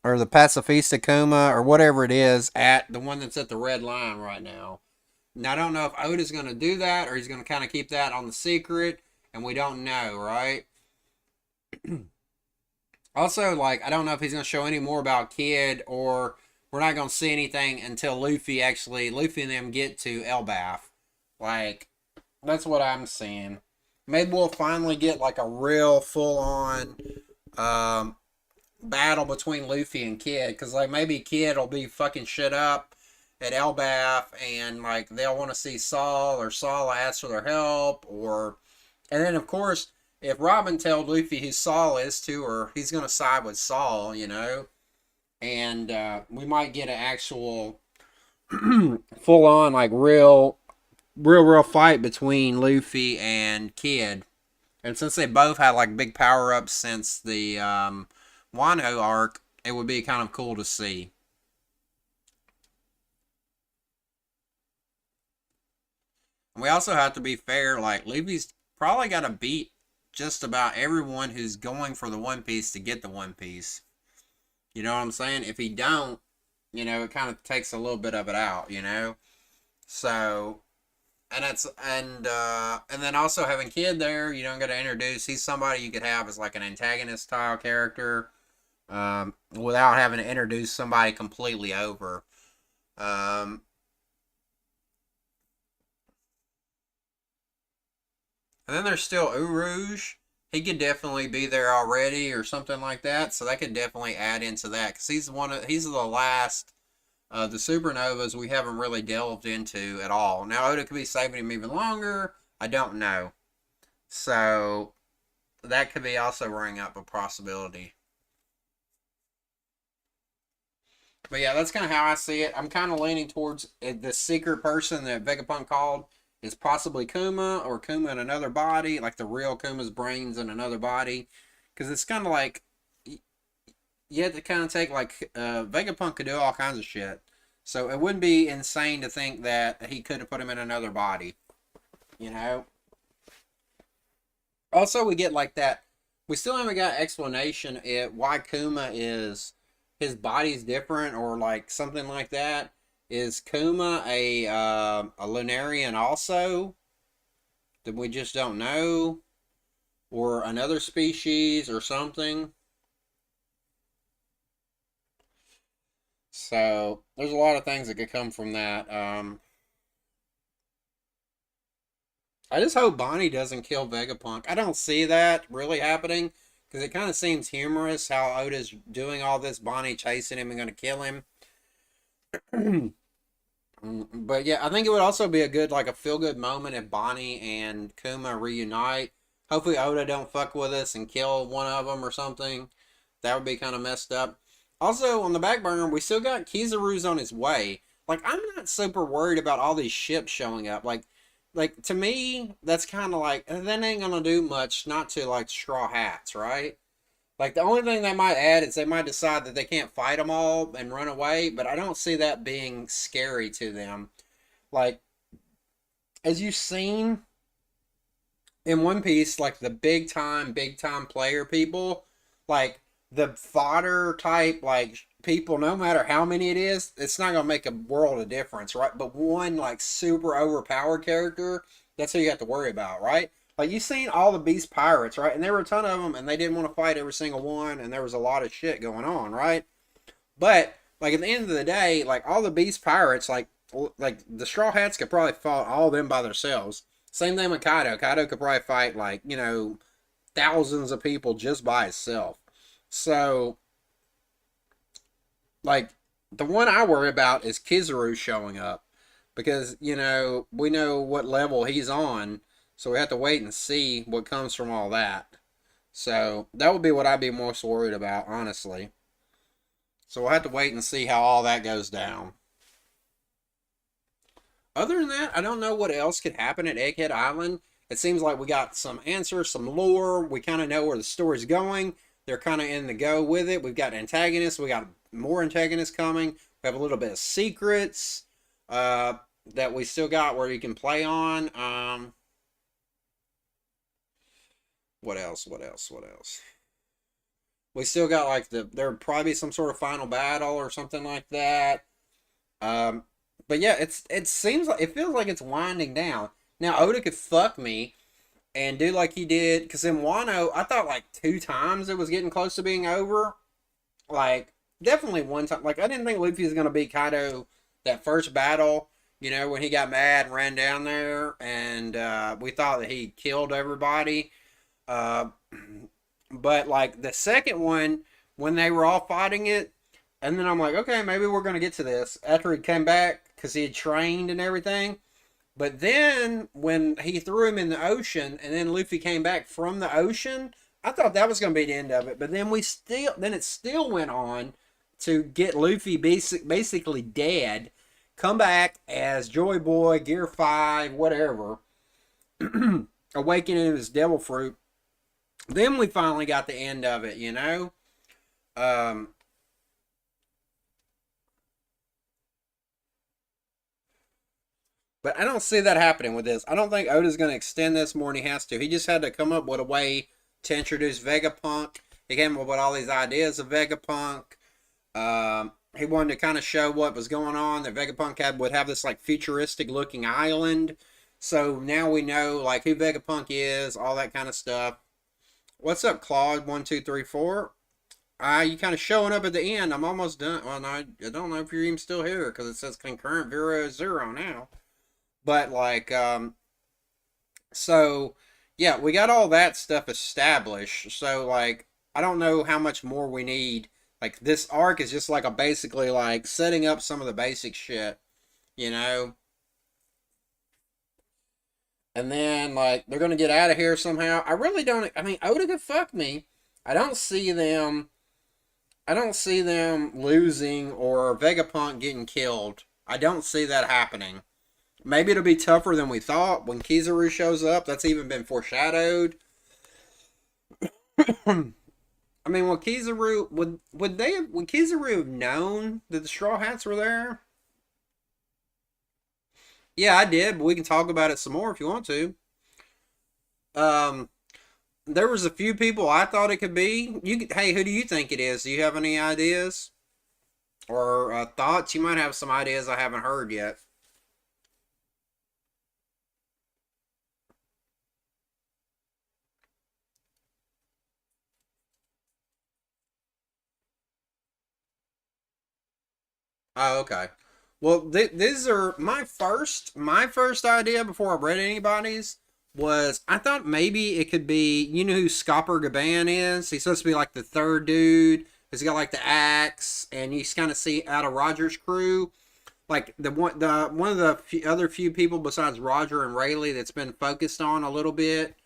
Or the Pacifista Kuma, or whatever it is, at the one that's at the red line right now. Now, I don't know if Oda's going to do that, or he's going to kind of keep that on the secret, and we don't know, right? Also, like, I don't know if he's going to show any more about Kid, or we're not going to see anything until Luffy and them get to Elbaf. Like, that's what I'm seeing. Maybe we'll finally get, like, a real full-on battle between Luffy and Kid, because, like, maybe Kid will be fucking shit up at Elbaf, and, like, they'll want to see Saul, or Saul ask for their help, or... And then, of course... If Robin told Luffy who Saul is to her, he's going to side with Saul, you know? And we might get an actual full-on, like, real real fight between Luffy and Kid. And since they both had like big power ups since the Wano arc, it would be kind of cool to see. And we also have to be fair, like Luffy's probably got to beat just about everyone who's going for the One Piece to get the One Piece. You know what I'm saying? If he don't, it kind of takes a little bit of it out. So, and then also having Kid there, you don't got to introduce. He's somebody you could have as like an antagonist style character, without having to introduce somebody completely over. Um, and then there's still Urouge. He could definitely be there already or something like that. So that could definitely add into that because he's the last the supernovas we haven't really delved into at all. Now Oda could be saving him even longer. I don't know. So that could be also bringing up a possibility. But yeah, that's kind of how I see it. I'm kind of leaning towards the secret person that Vegapunk called is possibly Kuma or Kuma in another body, like the real Kuma's brains in another body. Because it's kind of like you have to kind of take like Vegapunk could do all kinds of shit. So it wouldn't be insane to think that he could have put him in another body. You know? Also, we get like that. We still haven't got explanation why Kuma is his body's different or like something like that. Is Kuma a Lunarian also? That we just don't know, or another species or something. So there's a lot of things that could come from that. I just hope Bonnie doesn't kill Vegapunk. I don't see that really happening because it kind of seems humorous how Oda's doing all this, Bonnie chasing him and going to kill him. But yeah, I think it would also be a good, like a feel good moment if Bonnie and Kuma reunite. Hopefully Oda don't fuck with us and kill one of them or something. That would be kind of messed up. Also, on the back burner, we still got Kizaru's on his way. Like, I'm not super worried about all these ships showing up. Like to me, that's kind of like that ain't gonna do much. Not to like Straw Hats, right? Like the only thing they might add is they might decide that they can't fight them all and run away. But I don't see that being scary to them. Like as you've seen in One Piece, like the big time player people, like the fodder type, like people, no matter how many it is, it's not gonna make a world of difference, right? But one like super overpowered character, that's who you have to worry about, right? Like you've seen all the Beast Pirates, right? And there were a ton of them, and they didn't want to fight every single one, and there was a lot of shit going on, right? But like at the end of the day, like all the Beast Pirates, like the Straw Hats could probably fight all of them by themselves. Same thing with Kaido. Kaido could probably fight like thousands of people just by itself. So like the one I worry about is Kizaru showing up because we know what level he's on, so we have to wait and see what comes from all that. So that would be what I'd be most worried about, honestly. So we'll have to wait and see how all that goes down. Other than that, I don't know what else could happen at Egghead Island. It seems like we got some answers, some lore. We kind of know where the story's going. They're kind of in the go with it. We've got antagonists. We got more antagonists coming. We have a little bit of secrets that we still got where you can play on. What else? What else? What else? We still got like there would probably be some sort of final battle or something like that. Um, but yeah, it seems like it feels like it's winding down. Now Oda could fuck me and do like he did because in Wano I thought like 2 times it was getting close to being over. Like definitely one time. Like I didn't think Luffy was gonna beat Kaido that first battle. When he got mad and ran down there, and we thought that he killed everybody. Uh, but like the second one, when they were all fighting it, and then I'm like, okay, maybe we're gonna get to this after he came back because he had trained and everything. But then when he threw him in the ocean, and then Luffy came back from the ocean, I thought that was gonna be the end of it. But then it still went on to get Luffy basically dead, come back as Joy Boy, Gear 5, whatever, awakening his devil fruit. Then we finally got the end of it, you know? Um, but I don't see that happening with this. I don't think Oda's going to extend this more than he has to. He just had to come up with a way to introduce Vegapunk. He came up with all these ideas of Vegapunk. He wanted to kind of show what was going on. That Vegapunk would have this like futuristic looking island. So now we know like who Vegapunk is, all that kind of stuff. What's up, Claude? 1, 2, 3, 4. You kind of showing up at the end. I'm almost done. Well, no, I don't know if you're even still here because it says concurrent 0 now. But like, so yeah, we got all that stuff established. So like, I don't know how much more we need. Like this arc is just like a basically like setting up some of the basic shit, you know. And then like they're gonna get out of here somehow. I really don't. I mean, Oda could fuck me. I don't see them. I don't see them losing or Vegapunk getting killed. I don't see that happening. Maybe it'll be tougher than we thought when Kizaru shows up. That's even been foreshadowed. I mean, would Kizaru would Kizaru have known that the Straw Hats were there? Yeah, I did, but we can talk about it some more if you want to. Um, there was a few people I thought it could be. Hey, who do you think it is? Do you have any ideas or thoughts? You might have some ideas I haven't heard yet. Oh, okay. Well, these are my first idea before I read anybody's was I thought maybe it could be you know who Scopper Gaban is? He's supposed to be like the third dude. He's got like the axe, and you kind of see out of Roger's crew, like the one of the other few people besides Roger and Rayleigh that's been focused on a little bit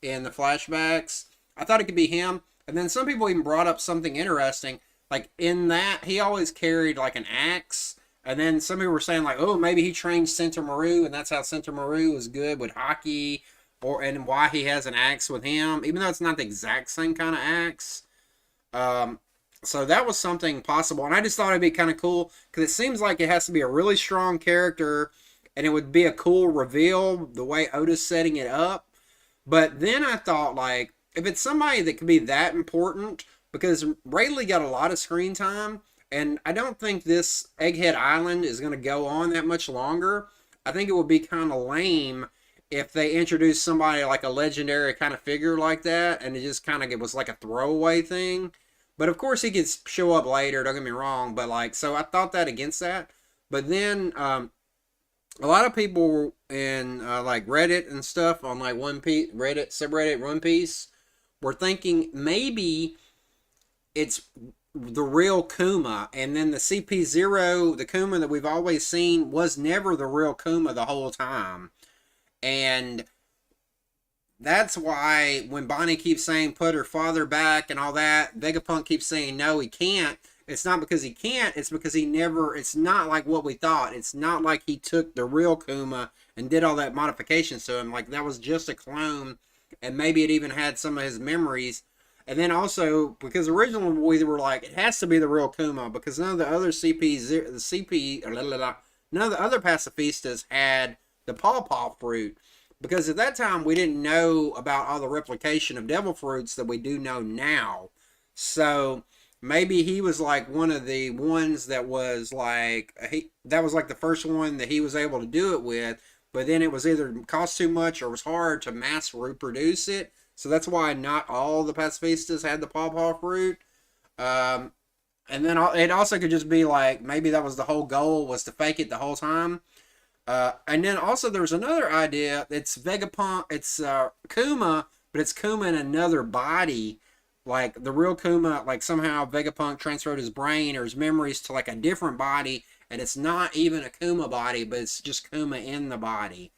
in the flashbacks. I thought it could be him, and then some people even brought up something interesting. Like in that, he always carried like an axe. And then some people were saying like, oh, maybe he trained Sentamaru, and that's how Sentamaru was good with hockey, and why he has an axe with him, even though it's not the exact same kind of axe. Um, so that was something possible, and I just thought it'd be kind of cool because it seems like it has to be a really strong character, and it would be a cool reveal the way Oda's setting it up. But then I thought like, if it's somebody that could be that important, because Rayleigh got a lot of screen time, and I don't think this Egghead Island is going to go on that much longer. I think it would be kind of lame if they introduced somebody like a legendary kind of figure like that, and it just kind of it was like a throwaway thing. But of course, he could show up later. Don't get me wrong, but like, so I thought that against that. But then a lot of people in like Reddit and stuff on like One Piece Reddit subreddit One Piece were thinking maybe it's the real Kuma, and then the CP0, the Kuma that we've always seen, was never the real Kuma the whole time. And that's why when Bonnie keeps saying put her father back and all that, Vegapunk keeps saying no, he can't. It's not because he can't, it's because he never, it's not like what we thought. It's not like he took the real Kuma and did all that modifications to him. Like that was just a clone, and maybe it even had some of his memories. And then also, because originally we were like, it has to be the real Kuma, because none of the other none of the other pacifistas had the pawpaw fruit. Because at that time, we didn't know about all the replication of devil fruits that we do know now. So, maybe he was like one of the ones that was like, that was like the first one that he was able to do it with, but then it was either cost too much or was hard to mass reproduce it. So that's why not all the pacifistas had the pawpaw fruit. Um, and then it also could just be like, maybe that was the whole goal, was to fake it the whole time. And then also there's another idea. It's Vegapunk, it's Kuma, but it's Kuma in another body. Like the real Kuma, like somehow Vegapunk transferred his brain or his memories to like a different body, and it's not even a Kuma body, but it's just Kuma in the body.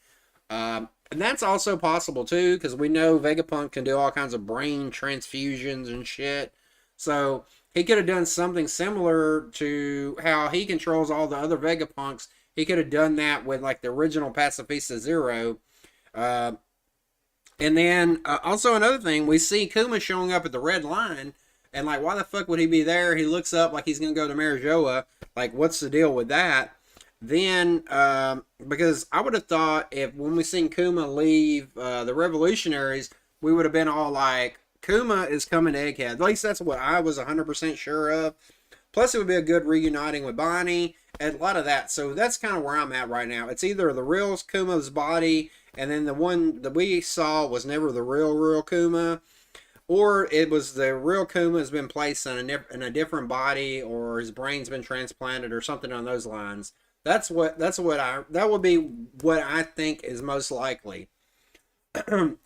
And that's also possible too, because we know Vegapunk can do all kinds of brain transfusions and shit. So he could have done something similar to how he controls all the other Vegapunks he could have done that with like the original Pacifista Zero. Uh, and then also another thing, we see Kuma showing up at the Red Line, and like, why the fuck would he be there? He looks up like he's gonna go to Marijoa. Like, what's the deal with that? Then, because I would have thought if when we seen Kuma leave the Revolutionaries, we would have been all like, Kuma is coming to Egghead. At least that's what I was 100% sure of. Plus, it would be a good reuniting with Bonnie and a lot of that. So that's kind of where I'm at right now. It's either the real Kuma's body, and then the one that we saw was never the real Kuma, or it was the real Kuma has been placed in a different body, or his brain's been transplanted, or something on those lines. That would be what I think is most likely.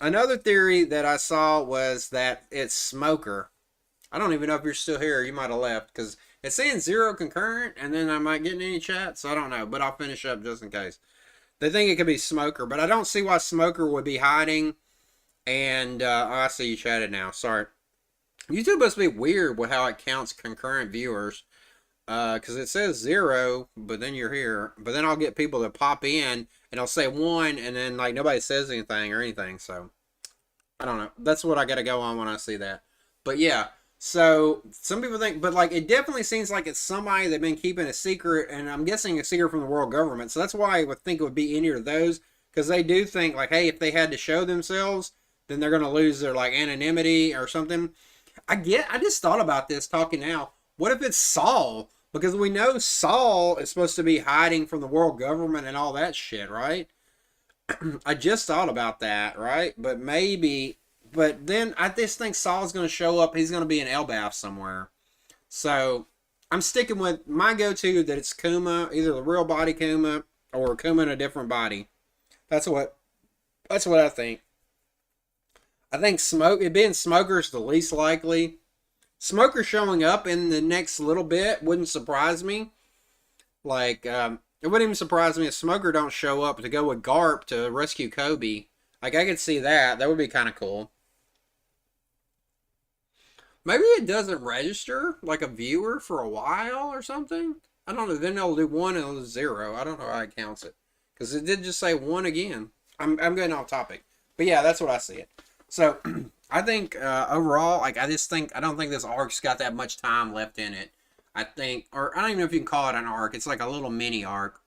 Another theory that I saw was that it's Smoker. I don't even know if you're still here. You might have left because it's saying 0 concurrent, and then I might get in any chat, so I don't know. But I'll finish up just in case. They think it could be Smoker, but I don't see why Smoker would be hiding. And I see you chatted now. Sorry. YouTube must be weird with how it counts concurrent viewers. Because it says 0, but then you're here. But then I'll get people to pop in, and I'll say 1, and then like nobody says anything or anything. So I don't know. That's what I got to go on when I see that. But yeah. So some people think, but like it definitely seems like it's somebody they've been keeping a secret, and I'm guessing a secret from the world government. So that's why I would think it would be any of those, because they do think like, hey, if they had to show themselves, then they're gonna lose their like anonymity or something. I just thought about this talking now. What if it's Saul? Because we know Saul is supposed to be hiding from the world government and all that shit, right? I just thought about that, right? But maybe, but then I just think Saul's going to show up. He's going to be in Elbaf somewhere. So I'm sticking with my go-to that it's Kuma, either the real body Kuma or Kuma in a different body. That's what I think. I think it being Smoker's the least likely. Smoker showing up in the next little bit wouldn't surprise me. Like, it wouldn't even surprise me if Smoker don't show up to go with Garp to rescue Kobe. Like, I could see that. That would be kind of cool. Maybe it doesn't register, like a viewer, for a while or something. I don't know. Then they'll do 1 and they'll do 0. I don't know how it counts it. Because it did just say 1 again. I'm getting off topic. But yeah, that's what I see it. So, I think overall, like I don't think this arc's got that much time left in it. I think, or I don't even know if you can call it an arc. It's like a little mini arc.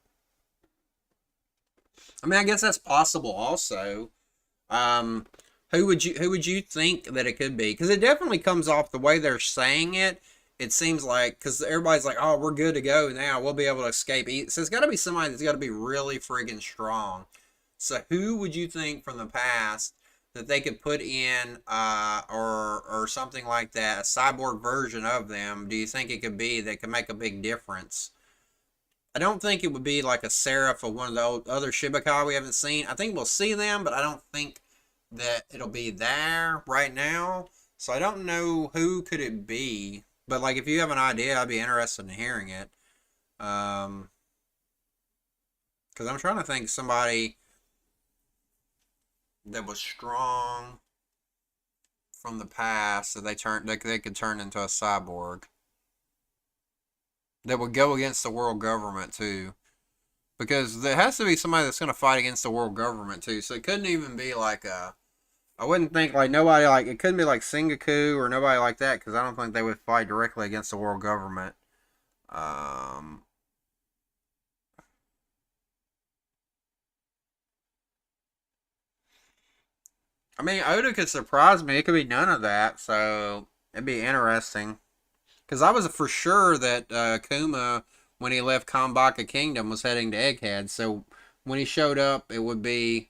I mean, I guess that's possible. Also, who would you think that it could be? Because it definitely comes off the way they're saying it. It seems like because everybody's like, oh, we're good to go now. We'll be able to escape. So it's got to be somebody that's got to be really friggin' strong. So who would you think from the past that they could put in or something like that, a cyborg version of them, do you think it could be that could make a big difference? I don't think it would be like a Seraph or one of the other Shibukai we haven't seen. I think we'll see them, but I don't think that it'll be there right now. So I don't know who could it be. But like if you have an idea, I'd be interested in hearing it. Because I'm trying to think somebody that was strong from the past that they could turn into a cyborg that would go against the world government too, because there has to be somebody that's going to fight against the world government too. So it couldn't even be like I wouldn't think like nobody like it couldn't be like Sengoku or nobody like that, because I don't think they would fight directly against the world government. I mean, Oda could surprise me. It could be none of that, so it'd be interesting. Because I was for sure that Kuma, when he left Kambaka Kingdom, was heading to Egghead. So when he showed up, it would be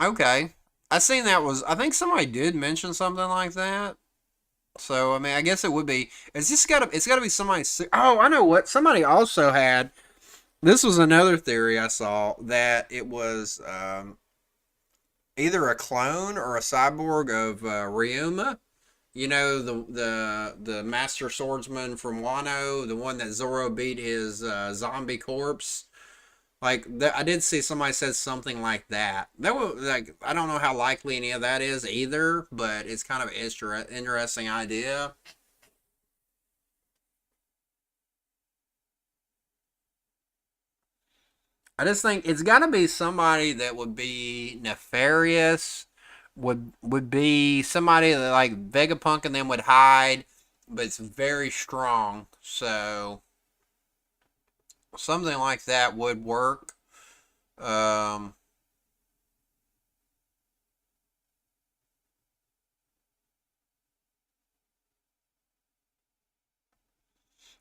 okay. I seen that was. I think somebody did mention something like that. So I mean, I guess it would be. It's got to be somebody. Oh, I know what. Somebody also had. This was another theory I saw that it was. Either a clone or a cyborg of Ryuma. You know, the master swordsman from Wano, the one that Zoro beat his zombie corpse. Like I did see somebody said something like that. That was like I don't know how likely any of that is either, but it's kind of an interesting idea. I just think it's got to be somebody that would be nefarious, would be somebody that like Vegapunk and them would hide, but it's very strong. So something like that would work. Um,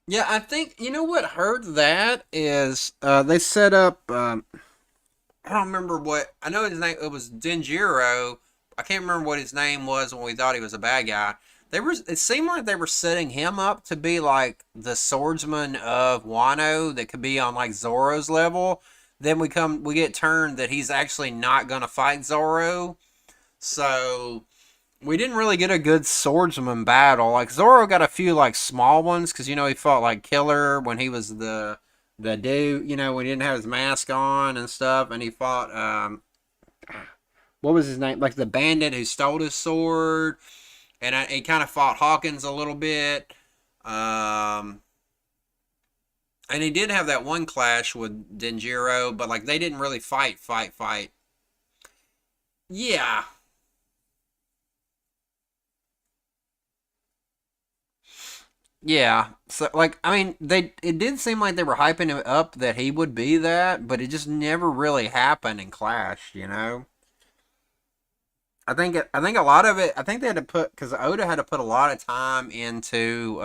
yeah, I think you know what hurt that is they set up. I don't remember what I know his name. It was Denjiro. I can't remember what his name was when we thought he was a bad guy. They were. It seemed like they were setting him up to be like the swordsman of Wano that could be on like Zoro's level. Then we get turned that he's actually not gonna fight Zoro. So we didn't really get a good swordsman battle. Like Zoro got a few like small ones because you know he fought like Killer when he was the dude. You know when he didn't have his mask on and stuff, and he fought what was his name? Like the bandit who stole his sword, and he kind of fought Hawkins a little bit. Um, and he did have that one clash with Denjiro, but like they didn't really fight. Yeah, yeah. So like I mean they it did seem like they were hyping him up that he would be that, but it just never really happened in Clash, you know? I think a lot of it I think they had to put cuz Oda had to put a lot of time into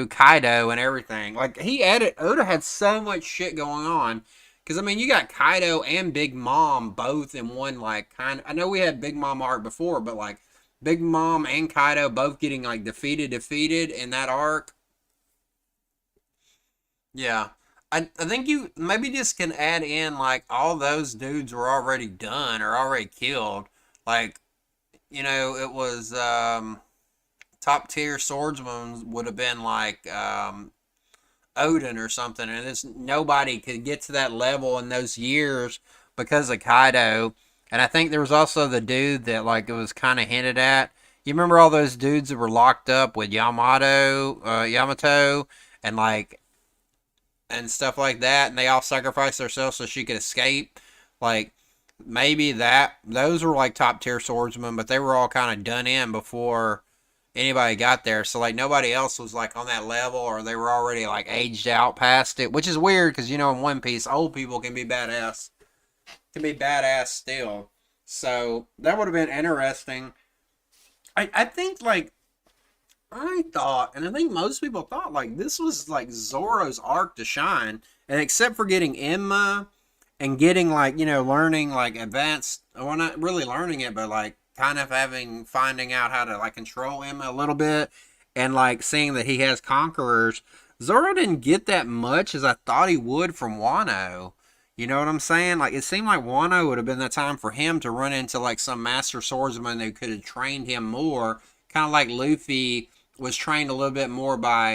Kaido and everything. Like he added Oda had so much shit going on cuz I mean you got Kaido and Big Mom both in one like kind of, I know we had Big Mom arc before, but like Big Mom and Kaido both getting like defeated in that arc. Yeah. I think you maybe just can add in like all those dudes were already done or already killed. Like, you know, it was top tier swordsman would have been like Odin or something, and it's nobody could get to that level in those years because of Kaido. And I think there was also the dude that like it was kind of hinted at. You remember all those dudes that were locked up with Yamato, and like and stuff like that, and they all sacrificed themselves so she could escape. Like maybe that those were like top tier swordsmen, but they were all kind of done in before anybody got there. So like nobody else was like on that level, or they were already like aged out past it, which is weird because you know in One Piece old people can be badass still. So that would have been interesting. I think like I thought, and I think most people thought, like this was like Zoro's arc to shine, and except for getting Emma and getting like you know learning like advanced, well not really learning it, but like kind of finding out how to like control Emma a little bit, and like seeing that he has conquerors. Zoro didn't get that much as I thought he would from Wano. You know what I'm saying? Like it seemed like Wano would have been the time for him to run into like some master swordsman that could have trained him more, kind of like Luffy was trained a little bit more by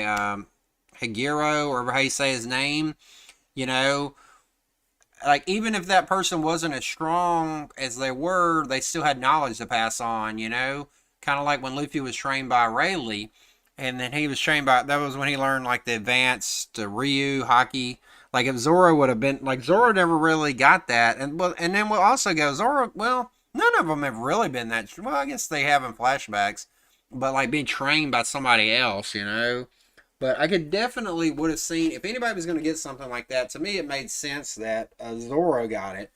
Higuro, or how you say his name. You know, like even if that person wasn't as strong as they were, they still had knowledge to pass on. You know, kind of like when Luffy was trained by Rayleigh, and then he was trained by that was when he learned like the advanced Ryu Haki. Like if Zoro would have been like Zoro never really got that, and well, and then we'll also go Zoro. Well, none of them have really been that. Well, I guess they have in flashbacks, but like being trained by somebody else, you know. But I could definitely would have seen if anybody was going to get something like that. To me, it made sense that Zoro got it.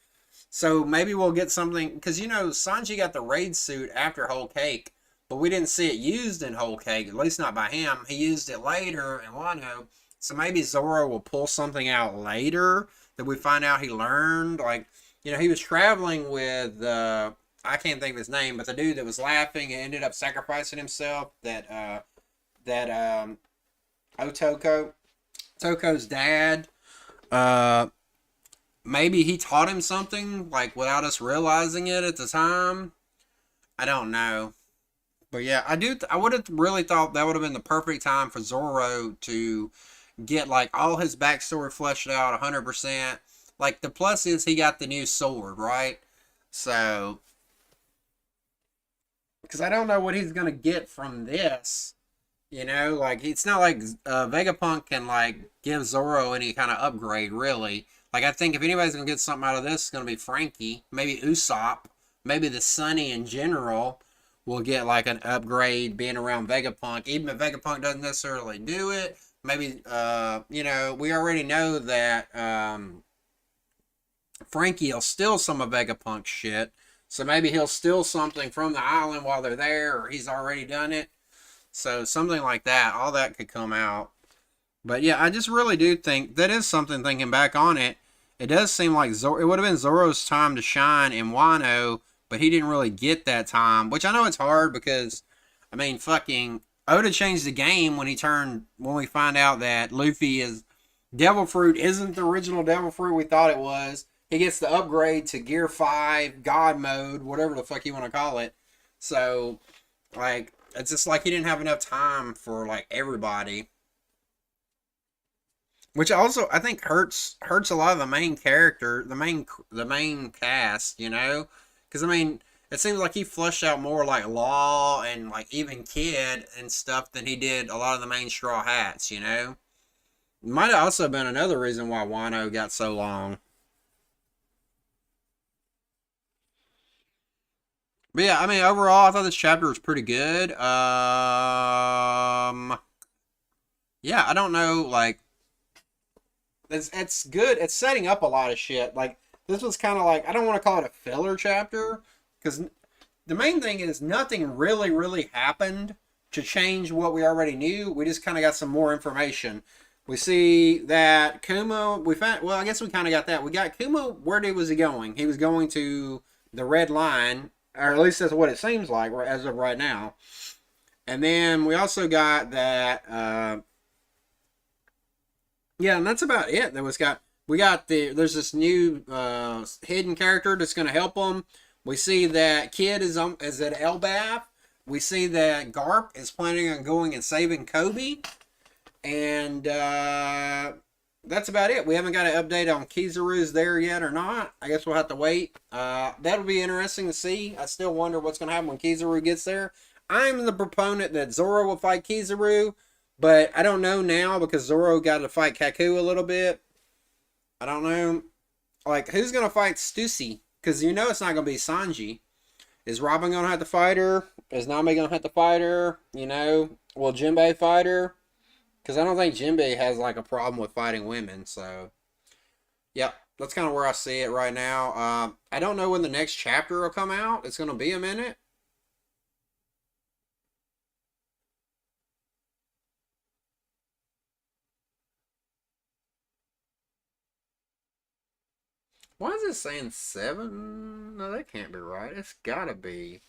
So maybe we'll get something because you know Sanji got the raid suit after Whole Cake, but we didn't see it used in Whole Cake. At least not by him. He used it later in Wano. So maybe Zoro will pull something out later that we find out he learned. Like you know, he was traveling with I can't think of his name, but the dude that was laughing and ended up sacrificing himself. That Otoko, Toko's dad. Uh, maybe he taught him something like without us realizing it at the time. I don't know, but yeah, I do. I would have really thought that would have been the perfect time for Zoro to get like all his backstory fleshed out 100%. Like the plus is he got the new sword, right? So because I don't know what he's gonna get from this. You know, like it's not like Vegapunk can like give Zoro any kind of upgrade, really. Like I think if anybody's gonna get something out of this, it's gonna be Frankie, maybe Usopp, maybe the Sunny in general will get like an upgrade being around Vegapunk. Even if Vegapunk doesn't necessarily do it, maybe you know, we already know that Frankie will steal some of Vegapunk's shit. So maybe he'll steal something from the island while they're there, or he's already done it. So something like that, all that could come out. But yeah, I just really do think that is something. Thinking back on it, it does seem like it would have been Zoro's time to shine in Wano, but he didn't really get that time. Which I know it's hard because, I mean, fucking Oda changed the game when we find out that Luffy is Devil Fruit isn't the original Devil Fruit we thought it was. He gets the upgrade to Gear 5, God Mode, whatever the fuck you want to call it. So, like, it's just like he didn't have enough time for, like, everybody. Which also, I think, hurts a lot of the main character, the main cast, you know? Because, I mean, it seems like he flushed out more, like, Law and, like, even Kid and stuff than he did a lot of the main Straw Hats, you know? Might have also been another reason why Wano got so long. But yeah, I mean, overall, I thought this chapter was pretty good. Yeah, I don't know, like, it's good. It's setting up a lot of shit. Like, this was kind of like, I don't want to call it a filler chapter, because the main thing is nothing really happened to change what we already knew. We just kind of got some more information. We see that Kuma, we found, well, I guess we kind of got that. We got Kuma, was he going? He was going to the Red Line, or at least that's what it seems like as of right now. And then we also got that, yeah, and that's about it. There's this new hidden character that's going to help them. We see that Kid is at Elbaf. We see that Garp is planning on going and saving Kobe. And that's about it. We haven't got an update on Kizaru's there yet or not. I guess we'll have to wait. That'll be interesting to see. I still wonder what's going to happen when Kizaru gets there. I'm the proponent that Zoro will fight Kizaru, but I don't know now because Zoro got to fight Kaku a little bit. I don't know. Like, who's going to fight Stussy? Because you know it's not going to be Sanji. Is Robin going to have to fight her? Is Nami going to have to fight her? You know? Will Jinbei fight her? Because I don't think Jinbei has, like, a problem with fighting women, so... Yep, that's kind of where I see it right now. I don't know when the next chapter will come out. It's going to be a minute. Why is it saying 7? No, that can't be right. It's gotta be.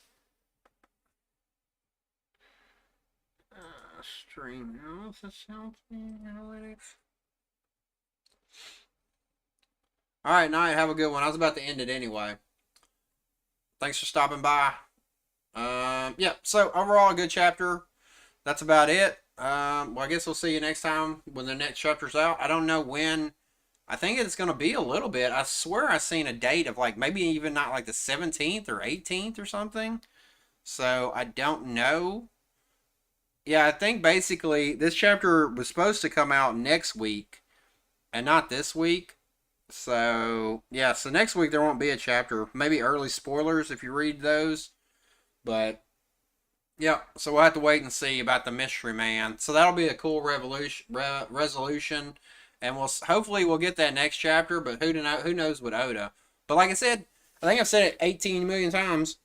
Stream analytics. Alright, Night, have a good one. I was about to end it anyway. Thanks for stopping by. Yeah, so overall, a good chapter. That's about it. Well, I guess we'll see you next time when the next chapter's out. I don't know when. I think it's going to be a little bit. I swear I seen a date of like maybe even not like the 17th or 18th or something. So I don't know. Yeah, I think basically this chapter was supposed to come out next week and not this week. So yeah, so next week there won't be a chapter. Maybe early spoilers if you read those. But yeah, so we'll have to wait and see about the Mystery Man. So that'll be a cool resolution. And hopefully we'll get that next chapter, but who knows with Oda. But like I said, I think I've said it 18 million times.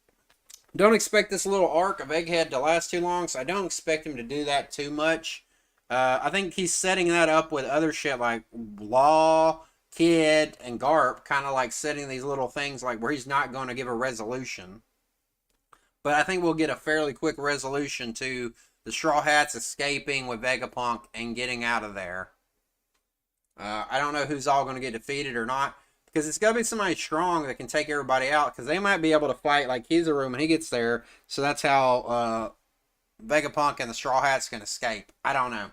Don't expect this little arc of Egghead to last too long, so I don't expect him to do that too much. I think he's setting that up with other shit like Law, Kid, and Garp, kind of like setting these little things like where he's not going to give a resolution. But I think we'll get a fairly quick resolution to the Straw Hats escaping with Vegapunk and getting out of there. I don't know who's all going to get defeated or not. Because it's got to be somebody strong that can take everybody out. Because they might be able to fight like Kizaru when he gets there. So that's how Vegapunk and the Straw Hats can escape. I don't know.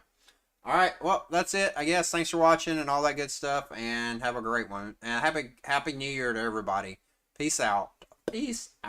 Alright, well, that's it, I guess. Thanks for watching and all that good stuff. And have a great one. And happy New Year to everybody. Peace out. Peace out.